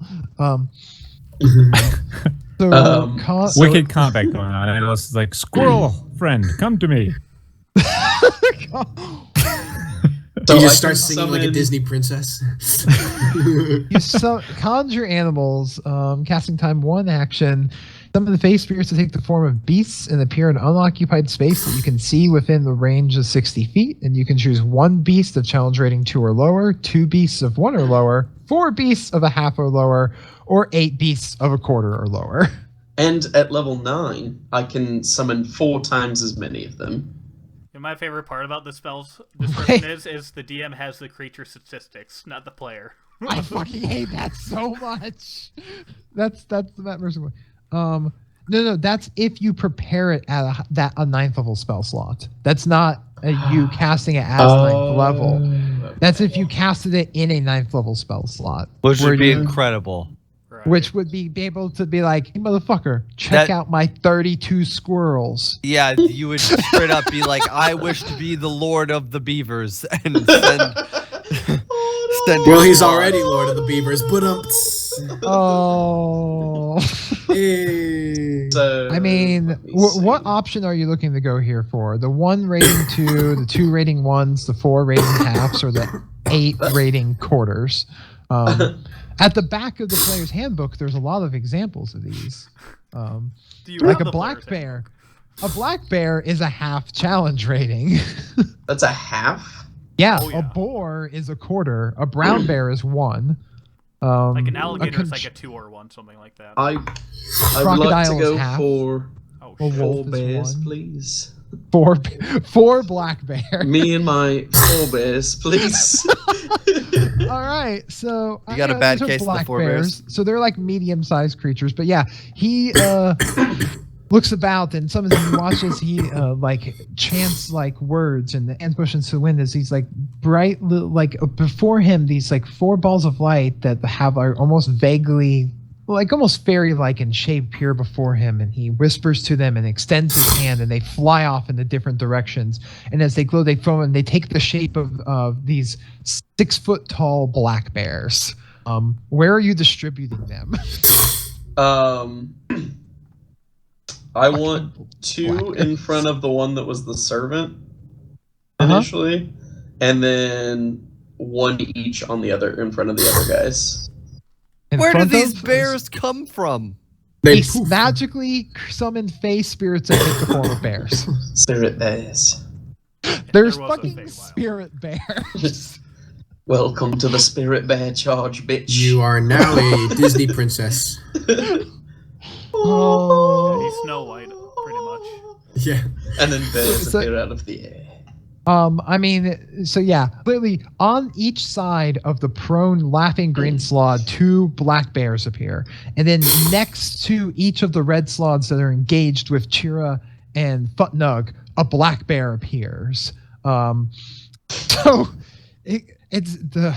Wicked combat going on. And it's like, squirrel friend, come to me. So You I just start can singing like a summon- Disney princess. You conjure animals, casting time 1 action. Summon the face spirits to take the form of beasts and appear in unoccupied space that you can see within the range of 60 feet. And you can choose 1 beast of challenge rating 2 or lower, 2 beasts of 1 or lower, 4 beasts of a half or lower, or 8 beasts of a quarter or lower. And at level 9, I can summon 4 times as many of them. And my favorite part about the spell's description is the DM has the creature statistics, not the player. I fucking hate that so much. That's the Matt Mercer one. No, that's if you prepare it at a 9th level spell slot. That's not you casting it as 9th level. That's if you casted it in a 9th level spell slot. Which where would be you- incredible. Right. Which would be able to be like, hey, motherfucker, check out my 32 squirrels. Yeah, you would straight up be like, I wish to be the Lord of the Beavers and send Well, he's already Lord of the Beavers. But Oh. hey. So I mean, let me what see. option are you looking to go here for? The 1 rating 2, the 2 rating 1s, the 4 rating halves, or the 8 rating quarters? At the back of the player's handbook, there's a lot of examples of these. Do you Like have a the black player's bear. A black bear is a half challenge rating. That's a half? Yeah, Oh, yeah. a boar is a quarter. A brown bear is 1. Like an alligator is like a 2 or 1, something like that. I'd like to Crocodile is go half. for Oh, A shit. wolf 4 is bears, 1. please. 4 black bear. Me and my 4 bears, please. All right, so You got a bad those are case of the black 4 bears. So they're like medium-sized creatures, but yeah, he looks about, and some of them he watches. He like chants like words, and the hands push into the wind as he's like bright, like before him, these like 4 balls of light that have are almost vaguely. Like almost fairy-like in shape appear before him, and he whispers to them and extends his hand, and they fly off into different directions. And as they glow, they foam, and they take the shape of these 6-foot-tall black bears. Where are you distributing them? I want 2 Black in bears. front of the one that was the servant, initially, and then one each on the other in front of the other guys. In Where do front these of- bears come from? They They magically summon face spirits that take the form of bears. Spirit bears. There's There was a fucking Feywild. spirit bears. Welcome to the Spirit Bear Charge, bitch. You are now a Disney princess. Oh. He's Snow White, pretty much. Yeah. And then bears So- appear out of the air. I mean, so yeah, clearly on each side of the prone laughing green slod, 2 black bears appear. And then next to each of the red slods that are engaged with Chira and Futnug, a black bear appears. So it's the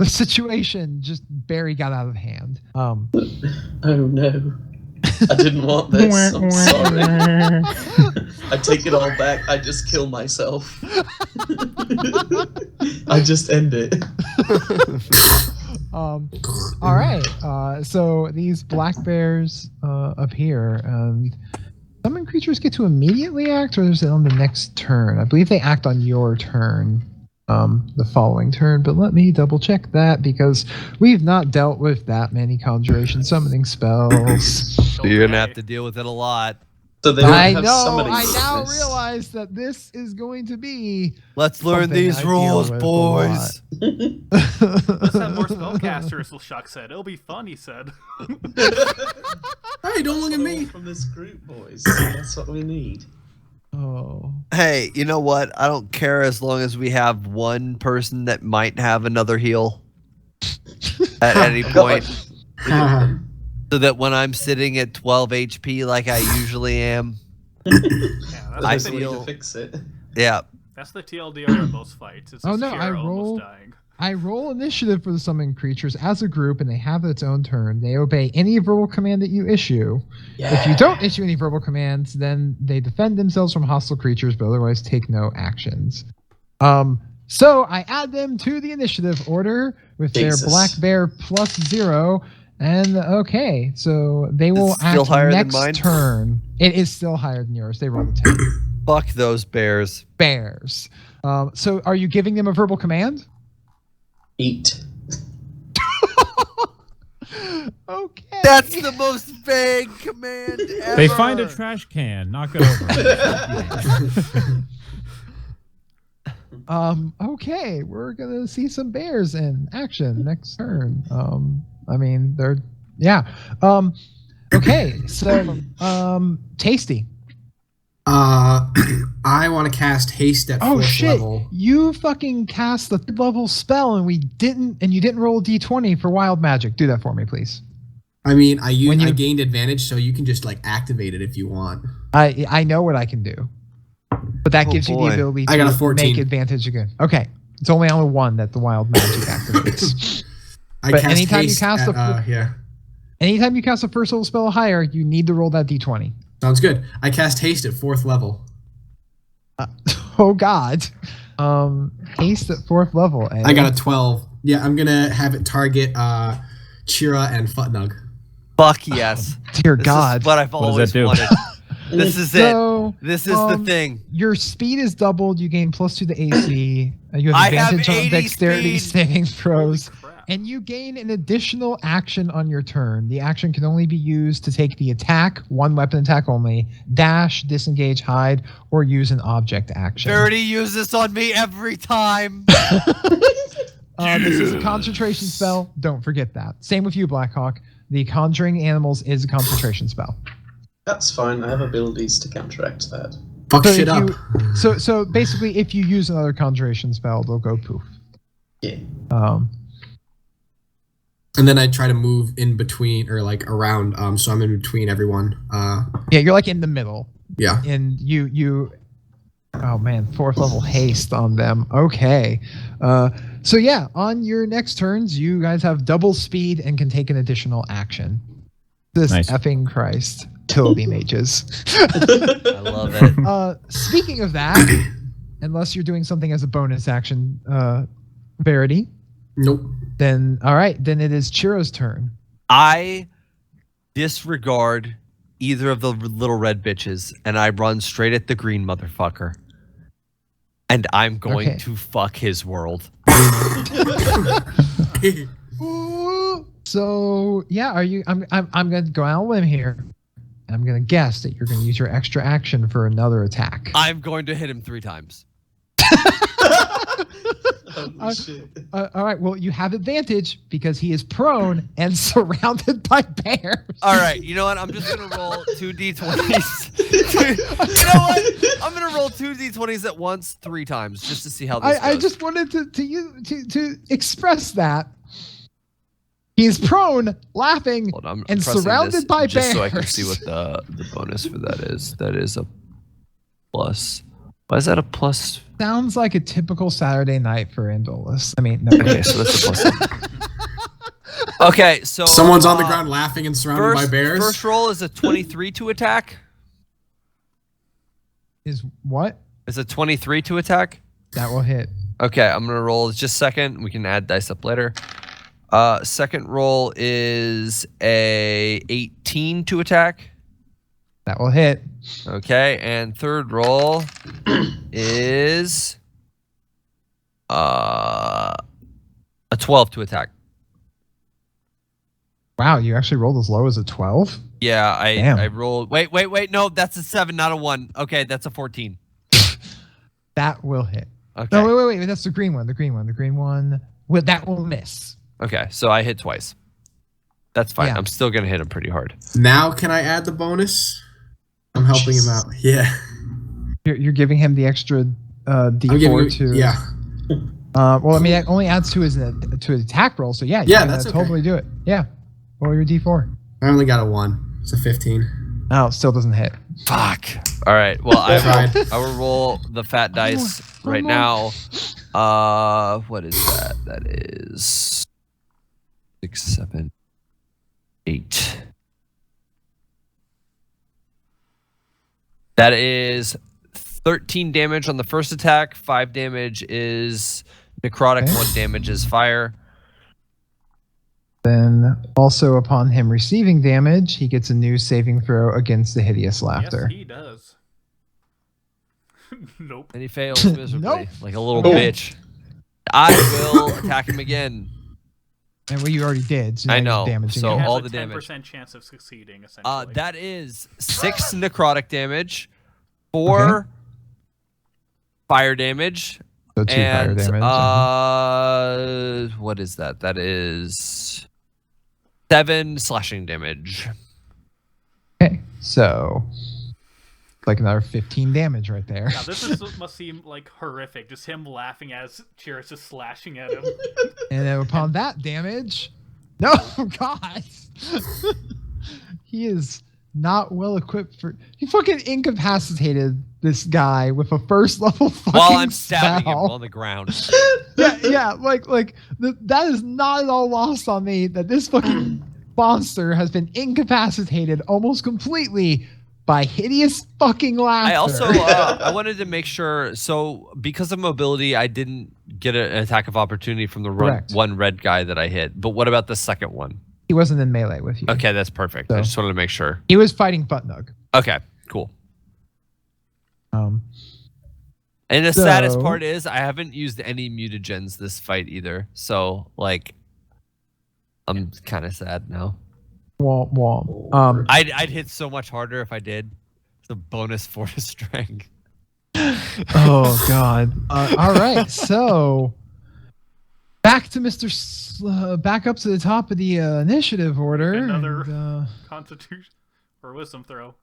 situation just Barry got out of hand. Oh no. I didn't want this. I'm sorry. I take it all back. I just kill myself. I just end it. All right. So these black bears appear, and summon creatures get to immediately act, or is it on the next turn? I believe they act on your turn, the following turn. But let me double check that because we've not dealt with that many conjuration summoning spells. You're gonna have to deal with it a lot. So they don't I have know. summoning I now weakness. realize that this is going to be. Let's learn Something these I deal rules, with a boys. Let's have more spellcasters, Shuck said. It'll be fun, he said. Hey, don't look at me. From this group, boys. That's what we need. Oh. Hey, you know what? I don't care as long as we have one person that might have another heal at any point. So that when I'm sitting at 12 HP like I usually am, Yeah, But I there's a way feel- to fix it. yeah. that's the TLDR of most fights. It's Oh, just no, I Shira roll- almost dying. I roll initiative for the summoning creatures as a group, and they have its own turn. They obey any verbal command that you issue. If you don't issue any verbal commands, then they defend themselves from hostile creatures, but otherwise take no actions. So I add them to the initiative order with Jesus. their black bear +0. And okay, so they will It's still act higher than next mine? turn. It is still higher than yours. They rolled a 10. Fuck those bears. Bears. So are you giving them a verbal command? Eat. Okay. That's the most vague command ever. They find a trash can, knock it over. Okay, we're gonna see some bears in action next turn. I mean, they're okay, so Tasty. I want to cast haste at Oh 4th shit! level. You fucking cast the 3rd level spell, and you didn't roll a d20 for wild magic. Do that for me, please. I mean, I When you- gained advantage, so you can just like activate it if you want. I know what I can do, but that Oh, gives you boy. the ability to I got a 14. make advantage again. Okay, it's only on the one that the wild magic activates. I But cast anytime you haste cast at, yeah, Anytime you cast a 1st level spell higher, you need to roll that d20. sounds good. I cast haste at 4th level. Oh God. Haste at 4th level. Eh? I got a 12. Yeah, I'm gonna have it target Chira and Futnug. Fuck yes. Dear This God. is what I've What does always that do? wanted. This is it. So, This is the um, thing. your speed is doubled. You gain +2 to AC. You have I have advantage on 80 dexterity speed. saving throws. Holy crap. And you gain an additional action on your turn. The action can only be used to take the attack, one weapon attack only, dash, disengage, hide, or use an object action. Verity uses this on me every time. This is a concentration spell. Don't forget that. Same with you, Blackhawk. The Conjuring Animals is a concentration spell. That's fine. I have abilities to counteract that. Fuck So shit if up. So basically, if you use another conjuration spell, they'll go poof. Yeah. And then I try to move in between or like around. So I'm in between everyone. Yeah, you're like in the middle, Yeah. and you. Oh man, 4th level haste on them. Okay, so yeah, on your next turns, you guys have double speed and can take an additional action. This Nice. effing Christ, Toby mages. I love it. Speaking of that, unless you're doing something as a bonus action, Verity, Nope. then all right, then it is Chiro's turn. I disregard either of the little red bitches and I run straight at the green motherfucker. And I'm going Okay. to fuck his world. Ooh. So yeah, are you? I'm gonna go out on a limb here. I'm gonna guess that you're gonna use your extra action for another attack. I'm going to hit him 3 times. Holy shit. All right. Well, you have advantage because he is prone and surrounded by bears. All right, you know what? I'm just gonna roll 2 d20s. You know what? I'm gonna roll 2 d20s at once 3 times just to see how this goes. I just wanted to express that. He's prone, laughing, Hold on, I'm and pressing surrounded this by just so I can bears. see what the bonus for that is. That is a plus. Why is that a plus? Sounds like a typical Saturday night for Indolus. I mean, no. Okay, so that's a plus. Okay, so Someone's on the ground laughing and surrounded by bears. First roll is a 23 to attack. Is what? It's a 23 to attack. That will hit. Okay, I'm gonna roll just second. We can add dice up later. Second roll is a 18 to attack. That will hit. Okay, and third roll is a 12 to attack. Wow, you actually rolled as low as a 12? Yeah, Damn. I rolled. Wait. No, that's a 7, not a 1. Okay, that's a 14. That will hit. Okay. No, wait. That's the green one. The green one. Well, that will miss. Okay, so I hit twice. That's fine. Yeah. I'm still gonna hit him pretty hard. Now can I add the bonus? I'm helping him out. Yeah. You're giving him the extra I'm giving D4 him, to. yeah. Well, I mean, that only adds to his attack roll. So yeah, you Yeah, can that's okay. totally do it. Yeah. Roll your D4. I only got a 1. It's a 15. Oh, still doesn't hit. Fuck. All right. Well, Tried. I will roll the fat dice right now. What is that? That is 6, 7, 8. That is 13 damage on the first attack. 5 damage is necrotic. Okay. 1 damage is fire. Then, also upon him receiving damage, he gets a new saving throw against the hideous laughter. Yes, he does. Nope. And he fails miserably, Nope. like a little Oh. bitch. I will attack him again. And well, you already did. So I now know, you're damaging so him. He has all a the 10% damage. chance of succeeding, essentially. That is 6 necrotic damage, 4 fire damage, So 2 fire and damage. what is that? That is 7 slashing damage. Okay, so like another 15 damage right there. Now, must seem like horrific. Just him laughing as Cheers is slashing at him. And then upon that damage, no, God, he is not well equipped for. He fucking incapacitated this guy with a first level fucking While I'm stabbing him spell. on the ground. Yeah, that is not at all lost on me that this fucking monster has been incapacitated almost completely by hideous fucking laughter. I also I wanted to make sure. So because of mobility, I didn't get an attack of opportunity from the Correct. one red guy that I hit. But what about the second one? he wasn't in melee with you. Okay, that's perfect. I So- just wanted to make sure. He was fighting Buttnug. Okay, cool. Um, And the saddest So- part is I haven't used any mutagens this fight either. So like, I'm kind of sad now. womp womp. I'd hit so much harder if I did. It's a bonus 4 to strength. Oh God. All right, so back to back up to the top of the initiative order. Another- and, Constitution or wisdom throw.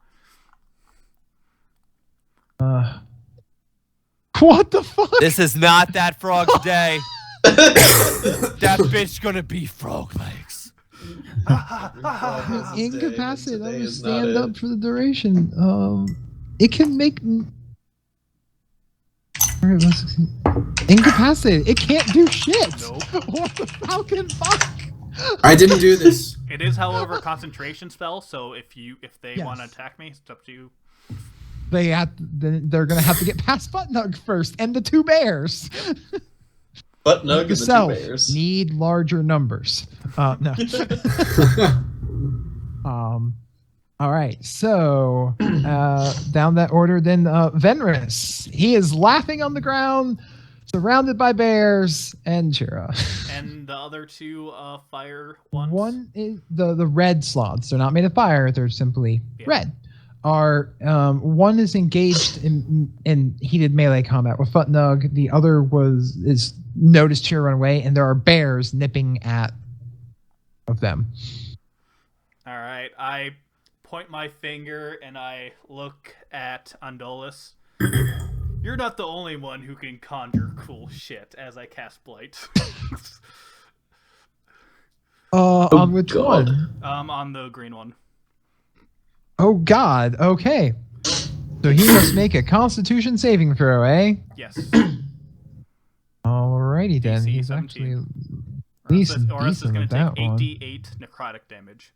what the fuck? This is not that frog's day. That bitch gonna be frog legs. Incapacitated. Today I'm is stand not up it. for the duration. It can make incapacitated. It can't do shit. Nope. What the fucking fuck? I didn't do this. It is, however, a concentration spell. So if they Yes. want to attack me, it's up to you. They're gonna have to get past Buttnug first, and the 2 bears. Butt Nug and the 2 Yourself bears. need larger numbers. No. All right, so down that order, then Venrus. He is laughing on the ground, surrounded by bears, and Chira. And the other two fire ones. One is the red sloths. They're not made of fire. They're simply Yeah. red. Are one is engaged in heated melee combat with Futnug. The other is noticed Chira run away, and there are bears nipping at of them. All right, I point my finger and I look at Andolus. You're not the only one who can conjure cool shit as I cast Blight. On which God. one? On the green one. Oh God. Okay. So he must make a Constitution saving throw, eh? Yes. Alrighty then. DC He's 17. actually Or else decent, it's decent going with to that take one. 8d8 necrotic damage.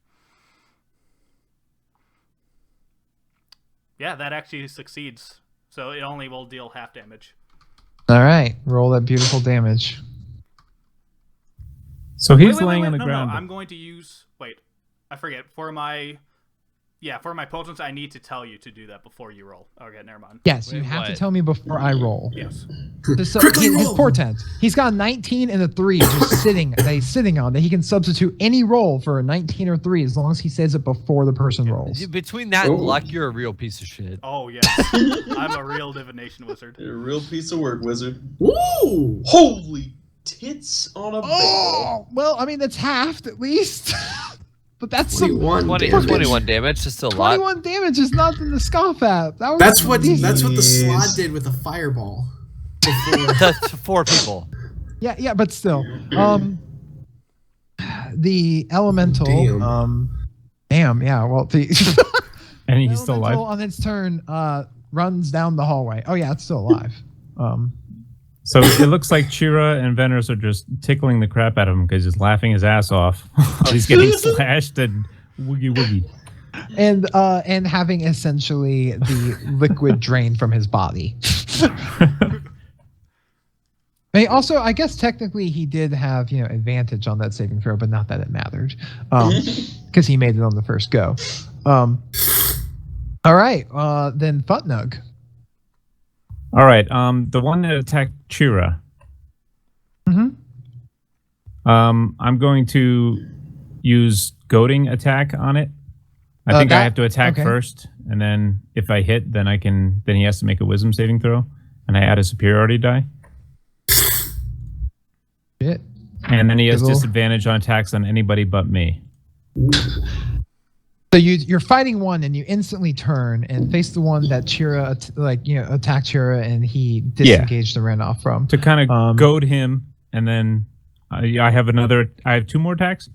Yeah, that actually succeeds. So it only will deal half damage. All right. Roll that beautiful damage. So he's Wait, laying on the no, ground. No, I'm going to use... Wait, I forget. For my potence, I need to tell you to do that before you roll. Okay, never mind. Yes, you Wait, have to what? tell me before I roll. Yes. Quickly his roll! portent. He's got a 19 and a 3 just sitting that he's sitting on that he can substitute any roll for a 19 or 3 as long as he says it before the person rolls. Between that and Oh. luck, you're a real piece of shit. Oh, yes. I'm a real divination wizard. You're a real piece of work, wizard. Woo! Holy tits on a bagel. Oh, well, I mean, that's half at least. But that's some 21 20, damage. 21 damage, just a lot. 21 damage is nothing to scoff at. That was That's what the decent. slot did with a fireball. Before. That's 4 people. Yeah, but still. The elemental. Damn. Yeah. Well, the And he's still elemental alive. on its turn runs down the hallway. Oh yeah, it's still alive. So it looks like Chira and Venrus are just tickling the crap out of him because he's laughing his ass off. He's getting slashed and woogie woogie. And having essentially the liquid drain from his body. I mean, also, I guess technically he did have advantage on that saving throw, but not that it mattered, because he made it on the first go. All right, then Futnug. All right. The one that attacked Chira. Mhm. I'm going to use goading attack on it. I think I have to attack okay. first, and then if I hit, then Then he has to make a wisdom saving throw, and I add a superiority die, Shit. and then he has Good roll. disadvantage on attacks on anybody but me. So you're fighting one, and you instantly turn and face the one that Chira attacked Chira, and he disengaged and ran off from. To kind of Um, goad him, and then I have 2 more attacks.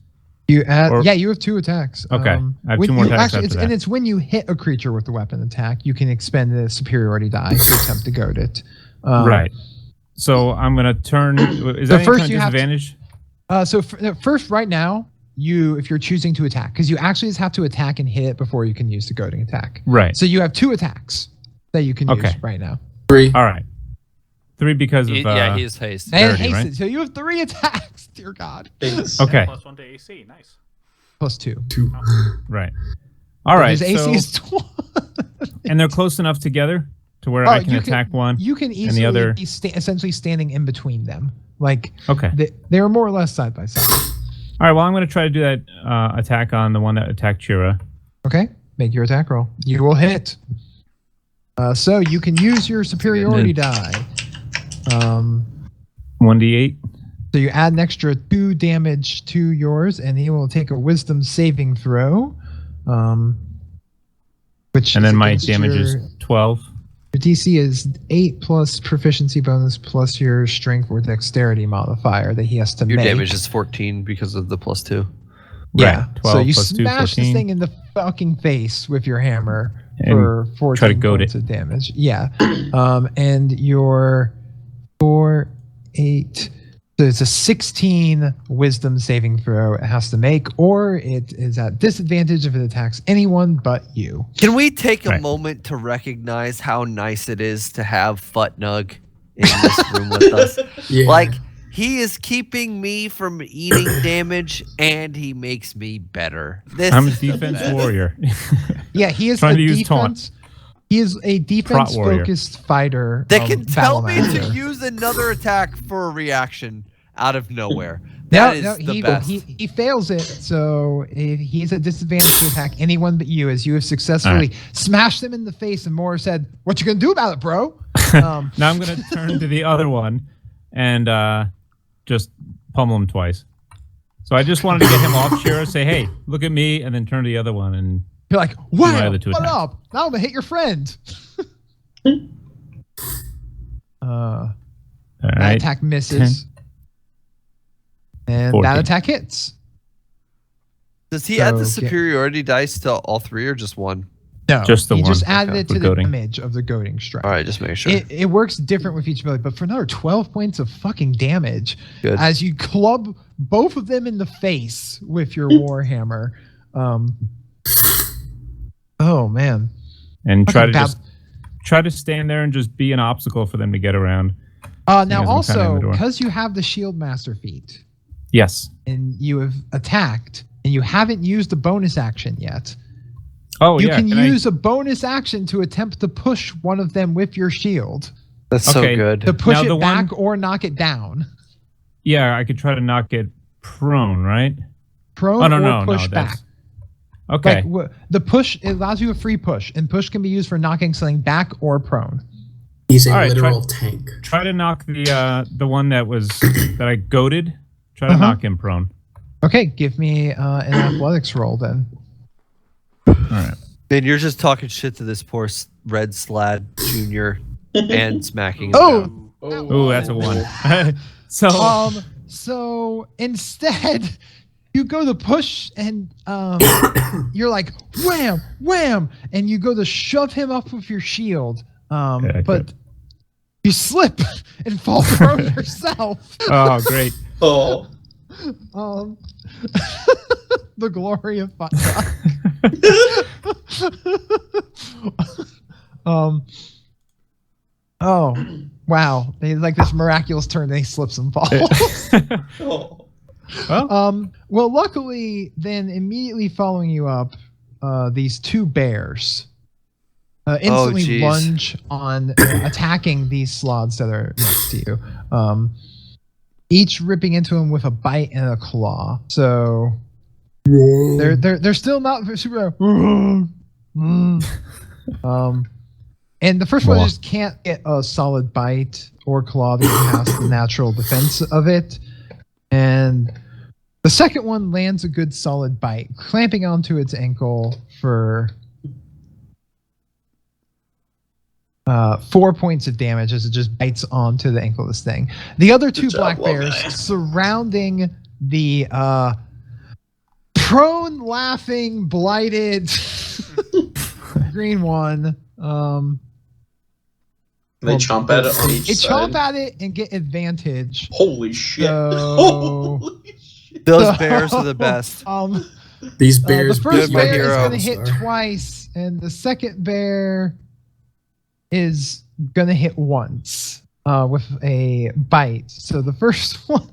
You add, Or- you have 2 attacks. Okay, I have when 2 more you- attacks actually, after and that. it's when you hit a creature with the weapon attack, you can expend the superiority die to attempt to goad it. Right. So I'm going to turn. Is So that first any you have to- disadvantage? First, right now, if you're choosing to attack, because you actually just have to attack and hit before you can use the goading attack. Right. So you have 2 attacks that you can use Okay. right now. 3. All right. 3 because of. Yeah, he is haste. And Severity, haste right? it. So you have 3 attacks. Dear God. Thanks. Okay. +1 to AC. Nice. Plus 2. 2. Right. All right. His AC So, is 20. and they're close enough together to where Oh, I can you attack one. You can easily the other- be essentially standing in between them. Like Okay. they are more or less side by side. All right. Well, I'm going to try to do that attack on the one that attacked Chira. Okay, make your attack roll. You will hit. So you can use your superiority die. 1d8. So you add an extra 2 damage to yours, and he will take a Wisdom saving throw. Which And is then my against damage is your 12. DC is 8 plus proficiency bonus plus your strength or dexterity modifier that he has to Your make. damage is 14 because of the +2. Yeah. Right. 12 So you plus 2, smash this 14. thing in the fucking face with your hammer And for 14 try to goad points it. of damage. Yeah. And your 4, 8. So it's a 16 wisdom saving throw it has to make, or it is at disadvantage if it attacks anyone but you. Can we take a Right. moment to recognize how nice it is to have Futnug in this room with us? Yeah. Like, He is keeping me from eating damage, and he makes me better. This I'm a is the defense best. warrior. Yeah, he is Trying a to use defense. He is a warrior. defense-focused fighter. They can tell me to Battlemaster. use another attack for a reaction out of nowhere. No, That is the he, best. he fails it, so he's at disadvantage to attack anyone but you, as you have successfully smashed him in the face. And Moore said, "What you gonna do about it, bro?" Now I'm going to turn to the other one and just pummel him twice. So I just wanted to get him off Shira, say, hey, look at me, and then turn to the other one. And You're like, my "Wow, other two what attacks. up? Now I'm gonna hit your friend." all That right. attack misses, and 14. that attack hits. Does he add the So, superiority dice to all three or just one? No, Just the he one. just added Okay. it to For the goading. damage of the goading strike. All right, just make sure. It works different with each ability, but for another 12 points of fucking damage, Good. as you club both of them in the face with your warhammer. Oh man! And try Fucking to just try to stand there and just be an obstacle for them to get around. Now as I'm kinda in also the door. because you have the shield master feat Yes. and you have attacked and you haven't used the bonus action yet, Oh, you yeah. can can I- use a bonus action to attempt to push one of them with your shield That's Okay. so good. to push Now, it the back one- or knock it down. Yeah, I could try to knock it prone, right? Prone Oh, no, or no, push no. back. That's... Okay. Like the push, it allows you a free push, and push can be used for knocking something back or prone. He's a All right, literal tank. Try to knock the one that was that I goaded. Try to Uh-huh. knock him prone. Okay, give me an athletics roll then. All right. Man, you're just talking shit to this poor Red Slad Jr. and smacking him Oh! down. Oh, that's a 1. So So instead, you go to push, and you're like wham, wham, and you go to shove him up with your shield. Yeah, But good. you slip and fall prone yourself. oh, great. Oh. The glory of fun. Oh, wow! They like this miraculous turn. They slips and falls. Oh. Well, luckily, then immediately following you up, these two bears instantly jeez. lunge on attacking these sloths that are next to you. Each ripping into him with a bite and a claw. So they're still not super. And the first one More. just can't get a solid bite or claw that has the natural defense of it. And the second one lands a good solid bite, clamping onto its ankle for 4 points of damage as it just bites onto the ankle of this thing. The other two Good job, black well bears done. surrounding the prone, laughing, blighted green one. They chomp at it on each They side. chomp at it and get advantage. Holy shit. So- Holy shit. Those bears are the best. These bears. the first beat my bear is hero. going to hit twice, and the second bear is going to hit once with a bite. So the first one,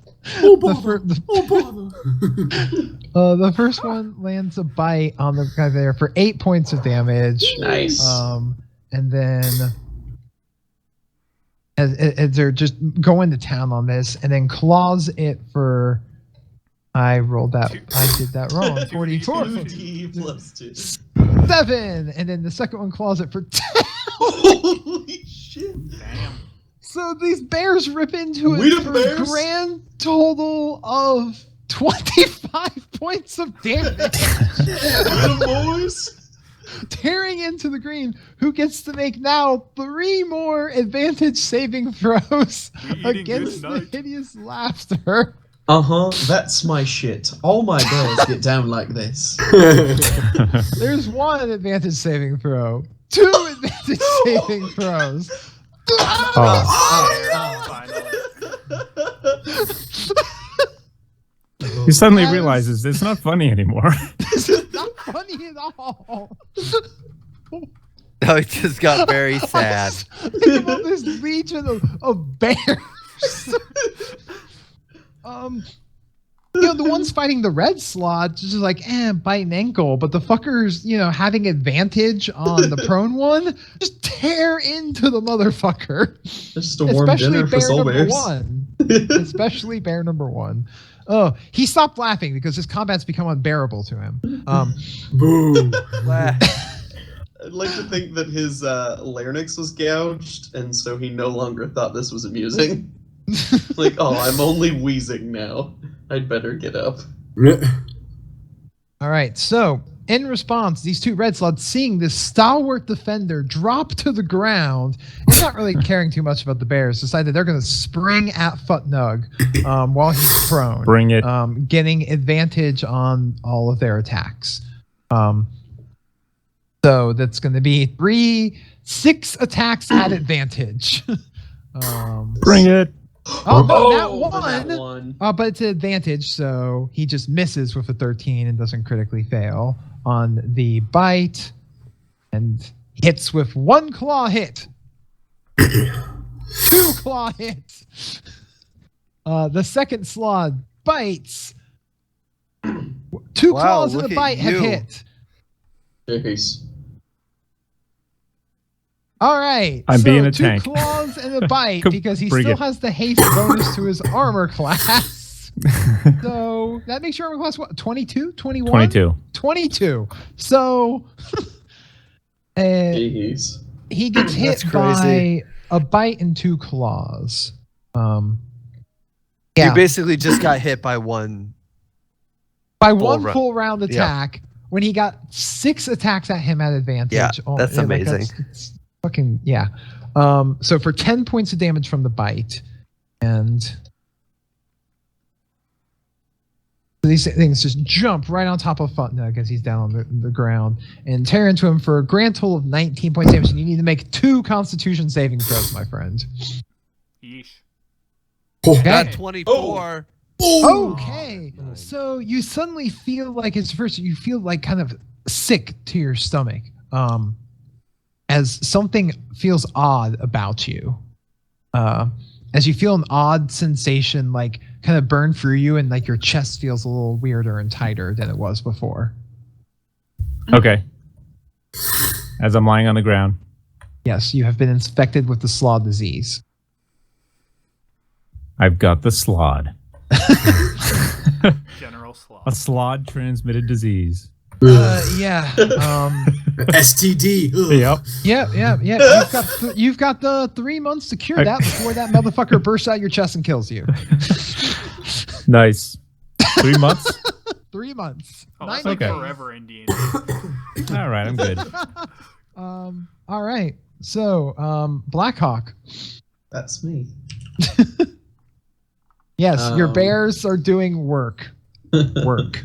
the first one lands a bite on the guy there for 8 points of damage. Nice. And then as they're just going to town on this, and then claws it for. I rolled that. I did that wrong. 44. 2d+2. 7, and then the second one claws it for 10. Holy shit. Damn. So these bears rip into We it the for bears? a grand total of 25 points of damage, The boys. tearing into the green. Who gets to make now 3 more advantage saving throws We eating against good the night. hideous laughter? That's my shit. All my bears get down like this. There's 1 advantage saving throw, 2 advantage saving throws. He suddenly That is- realizes it's not funny anymore. This is not funny at all. No, it just got very sad. Think about this legion of bears The ones fighting the red slot just like, bite an ankle, but the fuckers, having advantage on the prone one, just tear into the motherfucker. Just a warm dinner for bear soul number bears. one. Especially bear number one. Oh, he stopped laughing because his combat's become unbearable to him. Boo. I'd like to think that his larynx was gouged, and so he no longer thought this was amusing. Like, oh, I'm only wheezing now. I'd better get up. All right, so in response, these two red sluts, seeing this stalwart defender drop to the ground, and not really caring too much about the bears, decided they're going to spring at Futnug while he's prone. Bring it. Getting advantage on all of their attacks. So that's going to be 6 attacks at advantage. Bring it. Oh, no, that that one. one. But it's an advantage, so he just misses with a 13 and doesn't critically fail on the bite, and hits with 1 claw hit. 2 claw hit. The second slaw bites. 2 claws and look a at bite have you. hit. Jeez. All right. I'm so being a 2 tank. claws and a bite because he Bring still it. has the haste bonus to his armor class. So that makes your armor class what? 22? 21? 22. 22. So Jeez. he gets hit That's crazy. by a bite and 2 claws. You Yeah, basically just got hit by one. by full 1 round. full round Yeah. attack when he got 6 attacks at him at advantage. Yeah, that's amazing. It's fucking yeah. So for 10 points of damage from the bite, and these things just jump right on top of Futnug as he's down on the ground and tear into him for a grand total of 19 points of damage. And you need to make 2 Constitution saving throws, my friend. Yeesh. Okay. Got 24. Okay, so you suddenly feel like you feel like kind of sick to your stomach, as something feels odd about you, as you feel an odd sensation like kind of burn through you, and like your chest feels a little weirder and tighter than it was before. Okay. As I'm lying on the ground. Yes, you have been infected with the slaw disease. I've got the slod. General A Slaw. slod transmitted disease. Yeah. STD. Ugh. Yeah. You've got the 3 months to cure that before that motherfucker bursts out your chest and kills you. Nice. 3 months? 3 months. Oh, 9 that's like days. forever in D&D. All right, I'm good. All right. So, Blackhawk. That's me. Yes, your bears are doing work. Work.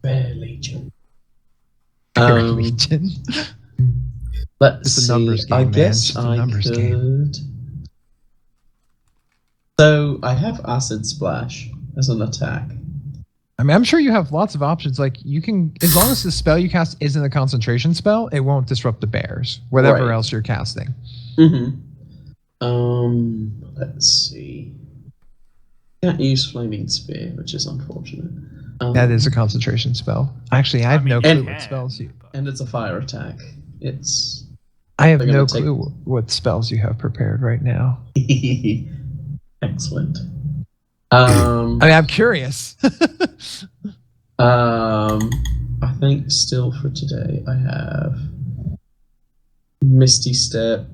Bear Legion. Bear Legion. Let's It's a see. numbers game, I man. guess It's a I numbers could. game. So I have Acid Splash as an attack. I mean, I'm sure you have lots of options. Like, you can, as long as the spell you cast isn't a concentration spell, it won't disrupt the bears, whatever Right. else you're casting. Mm-hmm. Let's see. Can't use Flaming Spear, which is unfortunate. That is a concentration spell. Actually, I have no clue and- what spells you. And it's a fire attack. It's I have They're no gonna take- clue what spells you have prepared right now. excellent. I mean, I'm curious. I think still for today I have Misty Step,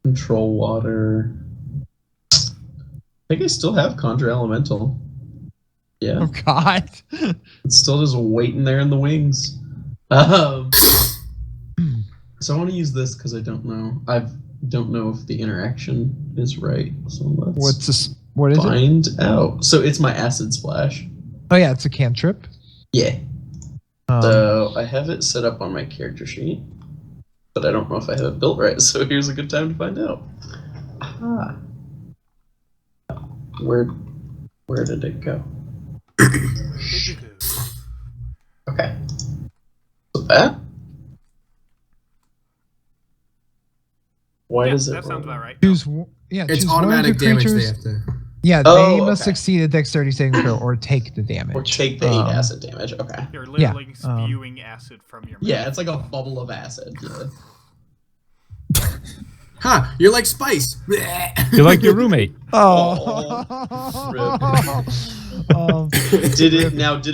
Control Water. I think I still have Conjure Elemental. Yeah, Oh God. it's still just waiting there in the wings. So I want to use this because I don't know. I don't know if the interaction is right. So let's What's this? What is it? find out. So it's my Acid Splash. Oh yeah, it's a cantrip. Yeah. Um, So I have it set up on my character sheet, but I don't know if I have it built right. So here's a good time to find out. Aha. Where did it go? Okay. So that. Why Yeah, does it? that sounds roll? about right. choose. Yeah, It's choose one of automatic the damage they creatures. have to. Yeah, Oh, they must okay. succeed a dexterity saving throw or take the damage. Or take the 8 acid damage. Okay. You're literally Yeah, spewing acid from your mouth. Yeah, it's like a bubble of acid. Yeah. Huh, you're like Spice. You're like your roommate. Oh. Did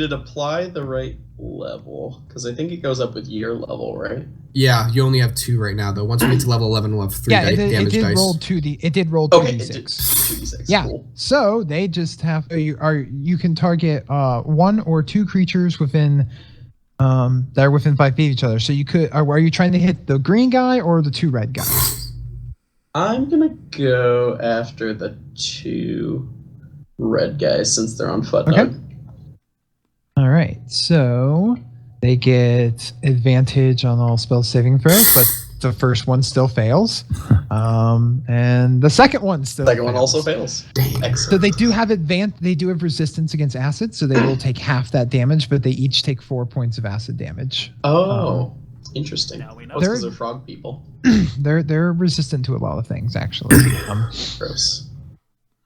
it apply the right level? Because I think it goes up with year level, right? Yeah, you only have 2 right now, though. Once we get to level 11, we'll have 3 yeah, it damage did dice. roll 2d. It did roll 2d6. Okay, it did 2d6. Yeah. Cool. So they just have you can target 1 or 2 creatures within that are within 5 feet of each other. So you could are you trying to hit the green guy or the 2 red guys? I'm gonna go after the 2 red guys since they're on foot. Okay. All right. So they get advantage on all spell saving throws, but the first one still fails. And the second one still Second one fails. also fails. Dang. So Excellent. they do have they do have resistance against acid, so they will take half that damage, but they each take 4 points of acid damage. Oh, interesting. Now we know. That's because They're- they're frog people. They're resistant to a lot of things, actually. Gross.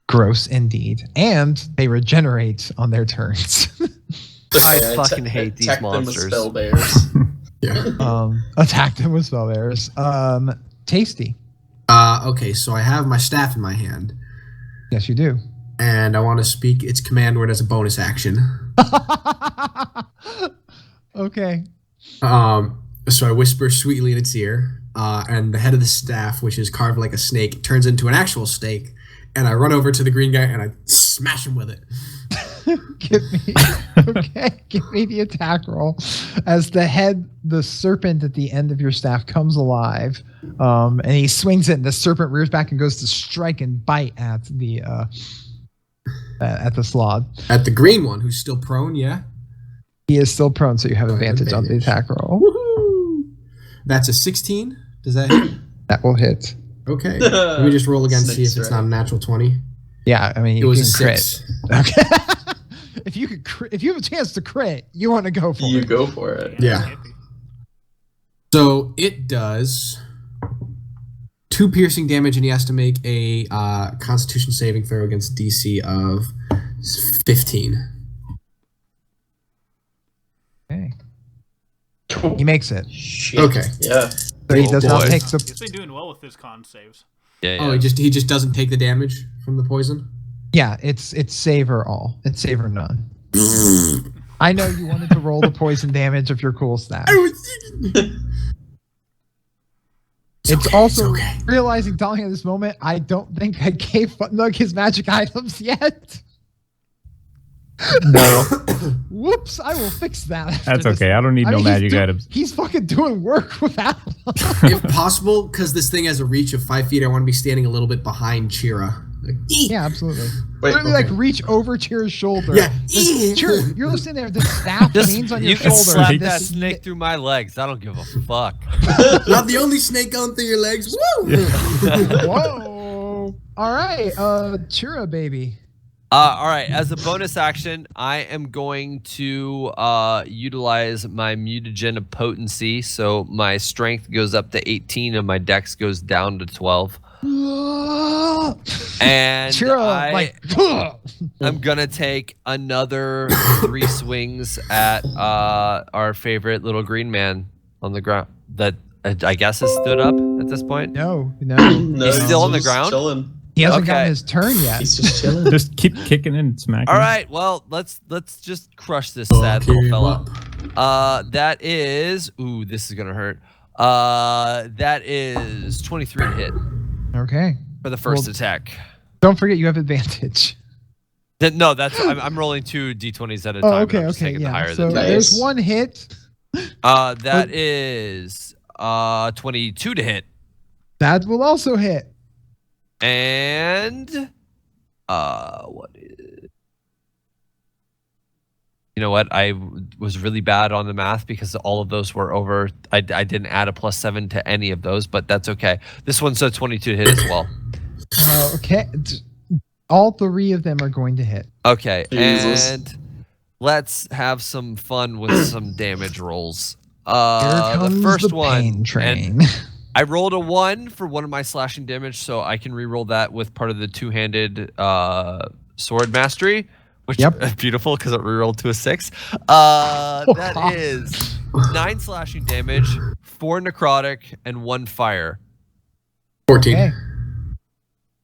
Gross indeed, and they regenerate on their turns. I Okay, fucking hate these attack them with monsters. spell bears. Yeah. Attack them with spell bearers. Tasty. Okay, so I have my staff in my hand, Yes, you do. and I want to speak its command word as a bonus action. Okay. So I whisper sweetly in its ear, and the head of the staff, which is carved like a snake, turns into an actual snake, and I run over to the green guy and I smash him with it. Give me the attack roll as the serpent at the end of your staff comes alive, and he swings it, and the serpent rears back and goes to strike and bite at the sloth. At the green one, who's still prone, yeah? He is still prone, so you have I have advantage on the advantage. attack roll. Woohoo! That's a 16. Does that hit? That will hit. Okay. Let me just roll again to see if Snake it's not a natural 20. Yeah, I mean It you was can a crit. 6. Okay. If you have a chance to crit, you want to go for You it. go for it. Yeah. So it does 2 piercing damage, and he has to make a Constitution saving throw against DC of 15. Okay. He makes it. Shit. Okay. Yeah. So he Oh, does not boy. take the. He's been doing well with his con saves. Yeah, Oh, yeah. he just doesn't take the damage from the poison. Yeah, it's save or all. It's save or none. I know you wanted to roll the poison damage of your cool staff. It's okay, also it's okay. realizing, telling at this moment, I don't think I gave Nug his magic items yet. No. Whoops! I will fix that. after That's this. okay. I don't need I no mean, he's magic do- items. He's fucking doing work without them. If possible, because this thing has a reach of 5 feet, I want to be standing a little bit behind Chira. Like, Yeah, absolutely. Wait, Literally, okay. like reach over Chira's shoulder. Yeah. Chira, you're listening there. The staff Just, leans on your you can shoulder. slap and that this- snake through my legs. I don't give a fuck. not the only snake going through your legs. Woo! Whoa! All right, Chira, baby. All right. As a bonus action, I am going to utilize my mutagen of potency. So my strength goes up to 18 and my dex goes down to 12. And Chira, I'm gonna take another 3 swings at our favorite little green man on the ground. That I guess has stood up at this point. no. No, He's still on the just ground? Chilling. He hasn't Okay. gotten his turn yet. He's just chilling. Just keep kicking and smacking. All right. Well, let's just crush this sad little Okay, fella. well, That is. Ooh, this is gonna hurt. That is 23 to hit Okay. for the first Well- attack. Don't forget you have advantage. No, that's I'm rolling 2 d20s at a time. Oh, and okay, I'm just okay, taking the yeah. higher So than Nice. there's one hit. that is 22 to hit. That will also hit. And what is? You know what? I was really bad on the math because all of those were over. I didn't add a +7 to any of those, but that's okay. This one's a 22 to hit as well. Okay. All 3 of them are going to hit. Okay, Jesus. and let's have some fun with some damage rolls. Here comes The first the one, pain and train. I rolled a 1 for one of my slashing damage, so I can reroll that with part of the two-handed sword mastery, which is beautiful because it rerolled to a 6. That is 9 slashing damage, 4 necrotic, and 1 fire. 14. Okay.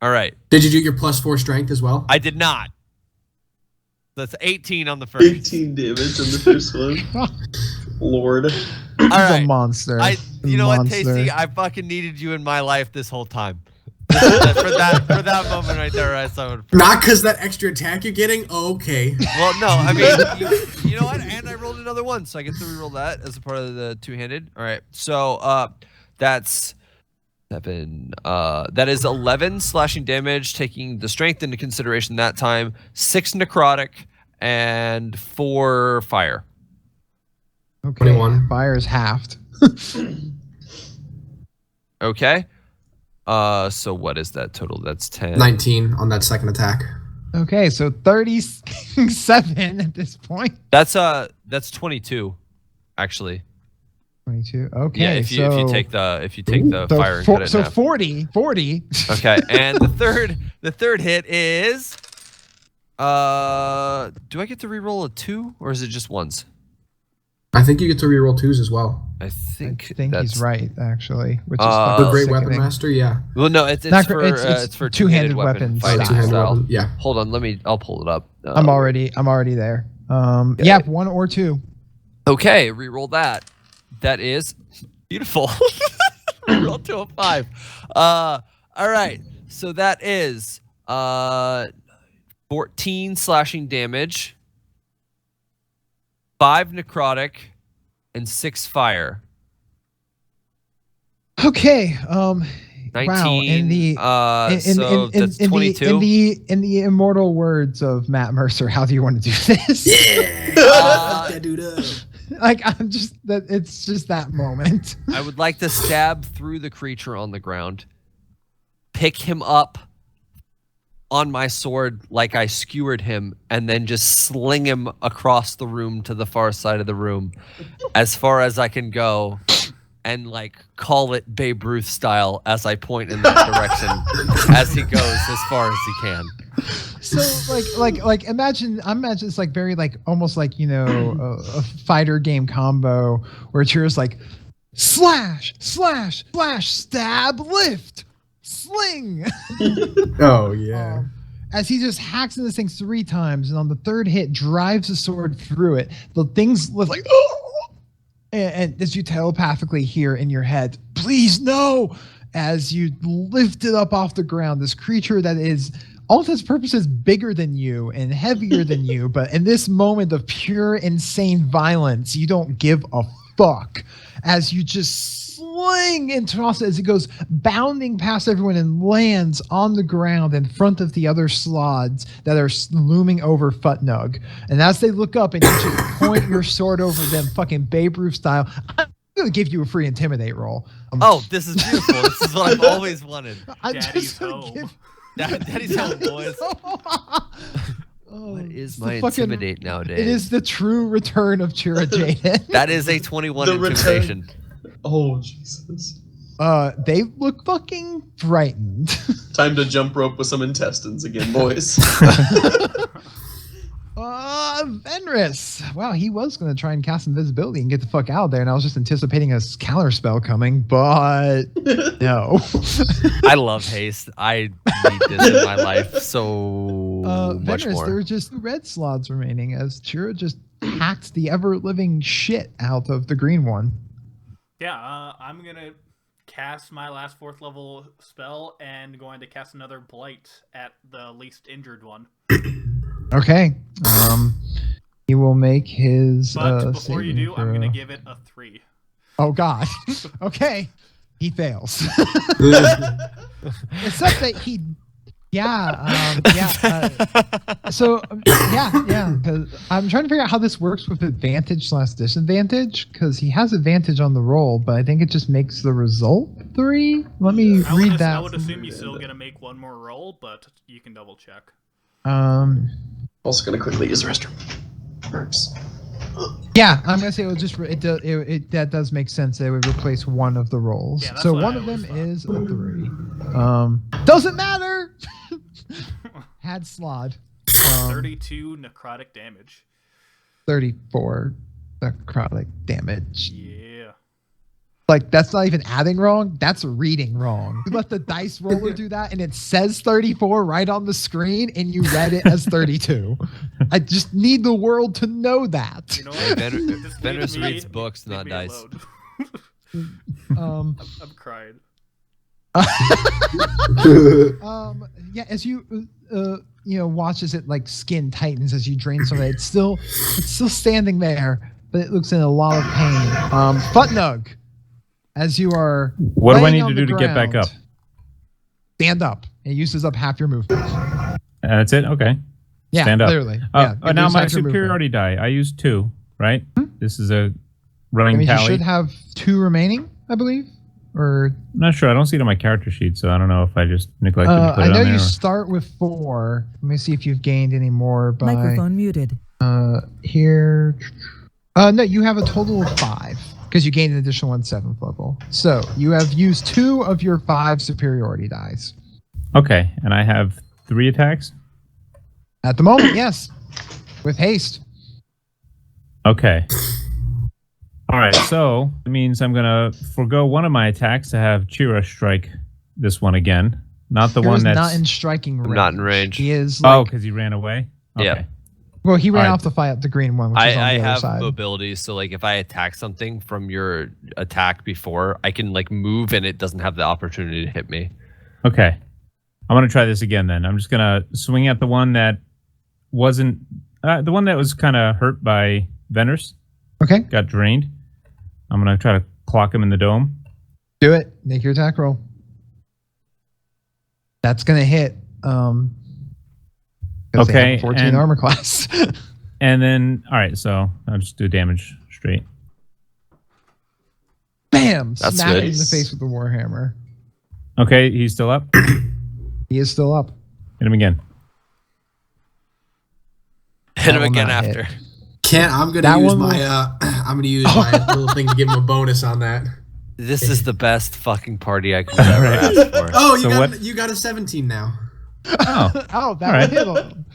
All right. Did you do your +4 strength as well? I did not. That's 18 on the first. 18 damage on the first one. Lord. All He's right. a monster. You know what, Monster. Tasty? I fucking needed you in my life this whole time. for that moment right there, I saw it. Not because that extra attack you're getting? Okay. Well, no, I mean, you know what? And I rolled another 1, so I get to reroll that as a part of the two-handed. All right, so that's 7. That is 11 slashing damage, taking the strength into consideration that time. 6 necrotic and 4 fire. Okay. 21. Fire's halved. Okay. So what is that total? That's 10. 19 on that second attack. Okay, so 37 at this point. That's 22, actually. 22. Okay. Yeah, if you take the so fire and cut it in half. 40. Okay, and the third hit is do I get to reroll a 2 or is it just ones? I think you get to reroll 2s as well. I think he's right, actually. Which is The fucking Great Weapon sickening. Master, yeah. Well, no, it's Not for gr- it's for two-handed two-handed weapon weapons. fighting Two-handed style. weapon, yeah. Hold on, I'll pull it up. I'm already there. Yeah, 1 or 2. Okay, reroll that. That is beautiful. Reroll to a 5. All right, so that is 14 slashing damage, 5 necrotic, and 6 fire. Okay. 19. Wow. In the So that's 22. in the immortal words of Matt Mercer, how do you want to do this? Yeah! Uh, that dude up. Like I'm just that it's just that moment. I would like to stab through the creature on the ground, pick him up on my sword like I skewered him, and then just sling him across the room to the far side of the room, as far as I can go, and like call it Babe Ruth style as I point in that direction as he goes as far as he can. So like imagine it's like very like almost like, you know, a fighter game combo where Chira's like slash, stab, lift, sling. Oh, yeah. As he just hacks into this thing 3 times, and on the third hit drives the sword through it. The things look like and as you telepathically hear in your head, please no, as you lift it up off the ground, this creature that is all intents and purposes bigger than you and heavier than you, but in this moment of pure insane violence, you don't give a fuck as you just sling and toss it as it goes bounding past everyone and lands on the ground in front of the other slods that are looming over Futnug. And as they look up and you just point your sword over them, fucking Babe Ruth style, I'm gonna give you a free intimidate roll. Oh, this is beautiful. This is what I've always wanted. I'm Daddy's just gonna home. give- Daddy's home, boys. Oh, What is it's my the fucking- intimidate nowadays? It is the true return of Chira Jaden. That is a 21 The return. intimidation. Oh, Jesus. They look fucking frightened. Time to jump rope with some intestines again, boys. Venris. Wow, he was going to try and cast invisibility and get the fuck out of there, and I was just anticipating a counter spell coming, but no. I love haste. I need this in my life so much Venris, more. there are just 2 red slots remaining as Chira just hacked the ever-living shit out of the green one. Yeah, I'm gonna cast my last 4th level spell and going to cast another blight at the least injured one. Okay. He will make his. But before you saving do, I'm throw. gonna give it a 3. Oh God. Okay. He fails. Except that he. Yeah. Because I'm trying to figure out how this works with advantage/disadvantage. Because he has advantage on the roll, but I think it just makes the result 3. Let me read that. I would assume you still gonna make one more roll, but you can double check. Also gonna quickly use the restroom. Works. Yeah, I'm gonna say it'll just that does make sense. They would replace one of the rolls. Yeah, that's So what one I of them always is a 3. Doesn't matter. Had slod. 32 necrotic damage. 34 necrotic damage. Yeah. Like, that's not even adding wrong. That's reading wrong. You let the dice roller do that, and it says 34 right on the screen, and you read it as 32. I just need the world to know that. You know what? This Venus leaves reads me- books, leave not me dice. alone. I'm crying. Yeah, as you watch as it like skin tightens as you drain some of it, it's still standing there, but it looks in a lot of pain. Futnug, as you are What do I laying need on to the do to get back ground, up? Stand up. It uses up half your movement. That's it. Okay. Yeah, Stand up. literally. Yeah, it Now loses my half your movement. superiority die. I used 2, right? This is a I running mean, you tally. should have 2 remaining, I believe. Or I'm not sure. I don't see it on my character sheet, so I don't know if I just neglected to put I it know on there. you or- start with 4. Let me see if you've gained any more by Microphone muted. here. No, you have a total of 5 because you gained an additional 1 7th level. So you have used 2 of your 5 superiority dice Okay, and I have 3 attacks. at the moment. Yes, with haste. Okay. All right, so it means I'm gonna forego one of my attacks to have Chira strike this one again, not the He one was that's. not in striking range. not in range. He is Oh, like, because he ran away. Yeah. Okay. well, he ran Alright. off to fight up the green one, which is on I the other have side. mobility, so like if I attack something from your attack before, I can like move and it doesn't have the opportunity to hit me. Okay. I'm gonna try this again then. I'm just gonna swing at the one that wasn't the one that was kind of hurt by Veners, Okay, got drained. I'm gonna try to clock him in the dome. do it. Make your attack roll. That's gonna hit. 'Cause they have Okay, a 14 and- armor class. And then, all right, so I'll just do damage straight. Bam! That's Smack good. him in the face with the warhammer. Okay, he's still up. He is still up. Hit him again. Hit him will again not after. hit. I'm That gonna use one my I'm gonna use my little thing to give him a bonus on that. This is the best fucking party I could ever ask for. Oh, So you got a 17 now. Oh, Oh, that Alright. will hit him.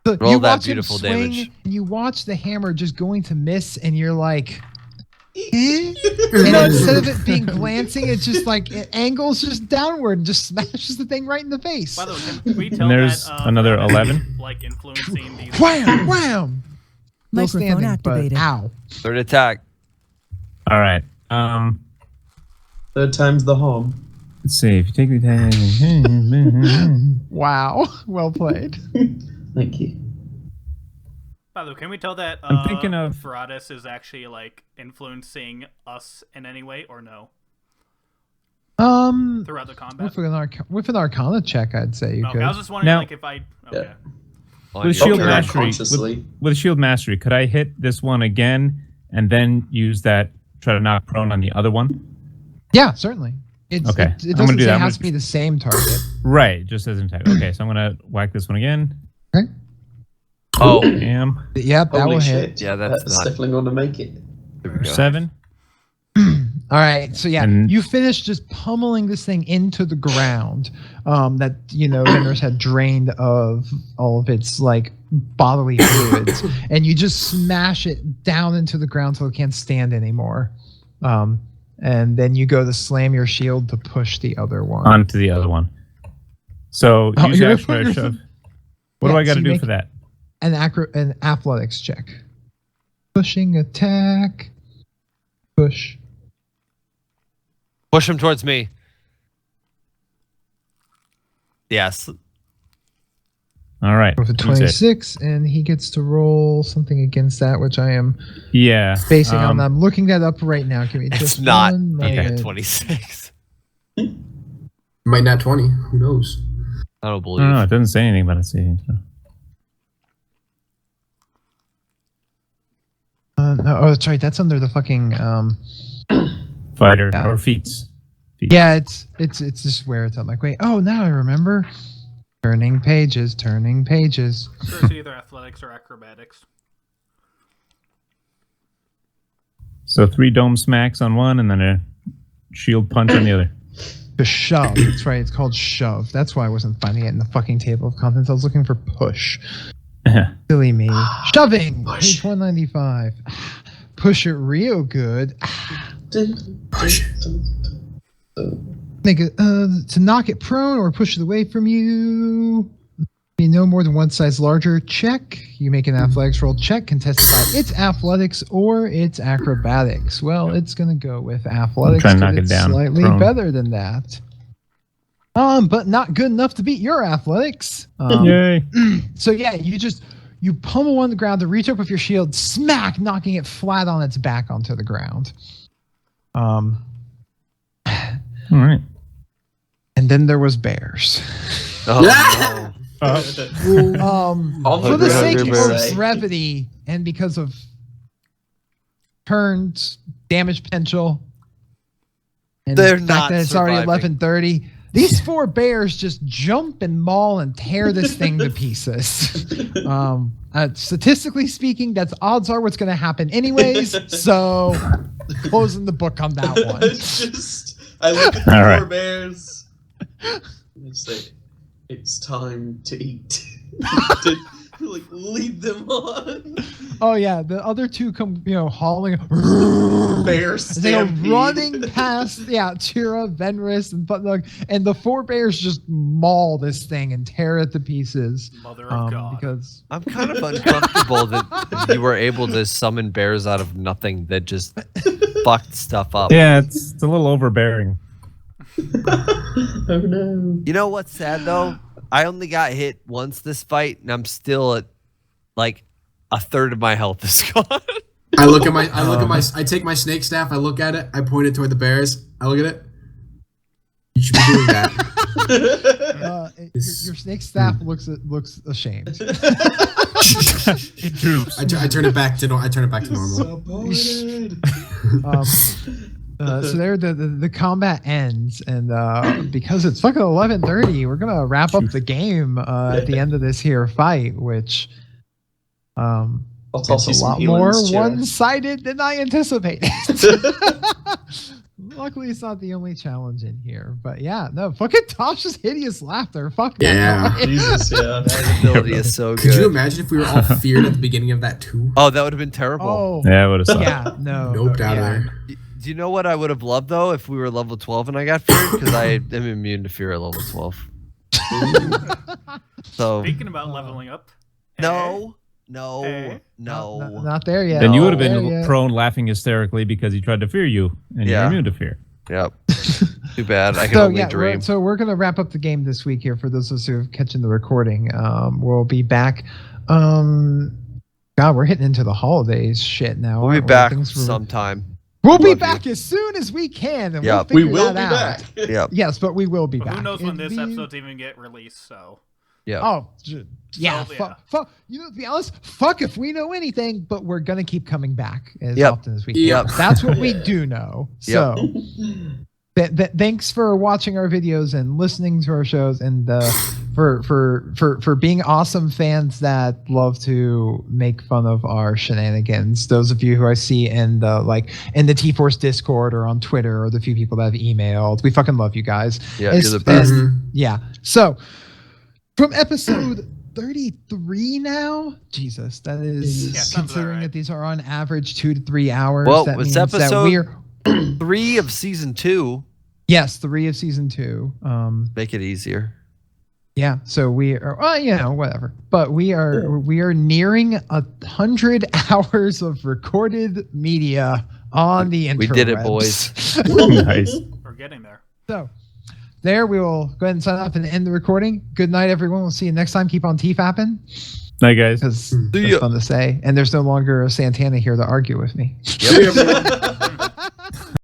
So Roll you that watch him beautiful swing, damage. and you watch the hammer just going to miss, and you're like, eh? And instead of it being glancing, it's just like it angles just downward and just smashes the thing right in the face. By the way, can we tell there's that another that 11. like influencing these? Wham! Wham! Still Microphone standing, activated. but ow. Third attack. all right. Third time's the home. Let's see. If you take the Wow. Well played. Thank you. By the way, can we tell that I'm thinking of- Veratus is actually like influencing us in any way or no throughout the combat? With an Arcana check, I'd say you Okay, could. I was just wondering Now- like if I okay. On With your shield turn. Not mastery, consciously. with shield mastery, could I hit this one again and then use that try to knock prone on the other one? Yeah, certainly. It's, Okay, It, I'm it gonna doesn't do say that. it I'm has to gonna- be the same target. Right, just as an attack. Okay, so I'm gonna whack this one again. Okay. Oh, Bam. Yep, that Holy will shit. hit. Yeah, that's not- definitely going to make it. there we go. 7. All right, so yeah, And- you finished just pummeling this thing into the ground. That Veners had drained of all of its like bodily fluids, and you just smash it down into the ground till it can't stand anymore. And then you go to slam your shield to push the other one. Onto the other one. So Oh, use you're- action to shove. What do Yeah, I got so to you do make for that? an athletics check. Pushing attack. Push. Push him towards me. Yes. All right. With a use it. 26, and he gets to roll something against that, which I am Yeah. basing on. I'm looking that up right now. Give me It's just not one being at moment. 26. Might not 20. Who knows? I don't I believe. don't know. It doesn't say anything about it saving. So. No, oh, that's right. That's under the fucking. Fighter Yeah. or feats. Yeah, it's just where it's. I'm like, wait. Oh, now I remember. Turning pages. Turning pages. I'm sure it's either athletics or acrobatics. So 3 dome smacks on one, and then a shield punch on the other. To shove. That's right. It's called shove. That's why I wasn't finding it in the fucking table of contents. I was looking for push. Silly me. Shoving. Push. Page 195. Push it real good. Make it to knock it prone or push it away from you. Be no more than one size larger. Check. You make an athletics roll check contested by its athletics or its acrobatics. Well, it's gonna go with athletics. Try and knock 'cause it it's down slightly prone. better than that. But not good enough to beat your athletics. Yay. So yeah, you pummel on the ground to reach up with your shield, smack, knocking it flat on its back onto the ground. All right. And then there was bears. Oh, For the sake Hungry of bears. brevity and because of turns, damage potential, and They're the fact not that it's already surviving. 11:30, these 4 bears just jump and maul and tear this thing to pieces. Statistically speaking, that's odds are what's going to happen anyways. So closing the book on that one. I look at the All right. 4 bears. And I say, it's time to eat. Like, lead them on. Oh yeah, the other 2 come, hauling. Bear They are stampede. running past, Chira, Venris, and Putnug, and the 4 bears just maul this thing and tear it to pieces. Mother of God. Because I'm kind of uncomfortable that you were able to summon bears out of nothing that just fucked stuff up. Yeah, it's a little overbearing. Oh no. You know what's sad though? I only got hit once this fight, and I'm still at like a third of my health is gone. I take my snake staff, I look at it, I point it toward the bears, I look at it. You should be doing that. your snake staff looks ashamed. It droops. I turn it back to normal. Supported. So there, the combat ends, and because it's fucking 11:30, we're gonna wrap up the game at the end of this here fight, which I'll it's toss you a some lot more healings, Chira. one-sided than I anticipated. Luckily, it's not the only challenge in here, but yeah, no, fucking Tasha's hideous laughter, fuck Yeah. that. Jesus, yeah. That ability is so Could you good. imagine if we were all feared at the beginning of that too? Oh, that would have been terrible. Oh, Yeah, it would have sucked. yeah, no, Nope, down yeah. there. Do you know what I would have loved though if we were level 12 and I got feared? Because I am immune to fear at level 12. So Speaking about leveling up. no, Hey. Not there yet. Then you would have There been yet. prone laughing hysterically because he tried to fear you, and Yeah. you're immune to fear. Yep. Too bad. I can So only yeah, dream. so we're gonna wrap up the game this week here for those of us who are catching the recording. We'll be back. God, we're hitting into the holidays shit now. We'll be aren't we? back Things were- sometime. We'll be Love you. back as soon as we can, and Yep. we'll We figure will be that out. back. Yep. Yes, but we will be But back. who knows when It'd this be- episode's even get released, so. Yeah. Oh, yeah. yeah. Fuck. You know, to be honest, fuck if we know anything, but we're gonna keep coming back as Yep. often as we can. Yep. That's what we do know. Yep. So, thanks for watching our videos and listening to our shows, and for being awesome fans that love to make fun of our shenanigans. Those of you who I see in the T-Force Discord or on Twitter, or the few people that have emailed, we fucking love you guys. Yeah, It's- you're the best. Yeah. So, from episode 33 now, Jesus, that is Yeah, sounds about considering right. that these are on average 2 to 3 hours. Well, that it's means that episode- we're 3 of season 2. yes, 3 of season 2. Make it easier. Yeah, so we are, whatever. But we are nearing 100 hours of recorded media on the internet. We did it, boys. Nice. We're getting there. So, there we will go ahead and sign off and end the recording. Good night, everyone. We'll see you next time. Keep on T-fapping, Night, guys. because See it's ya. fun to say. And there's no longer a Santana here to argue with me. Yep.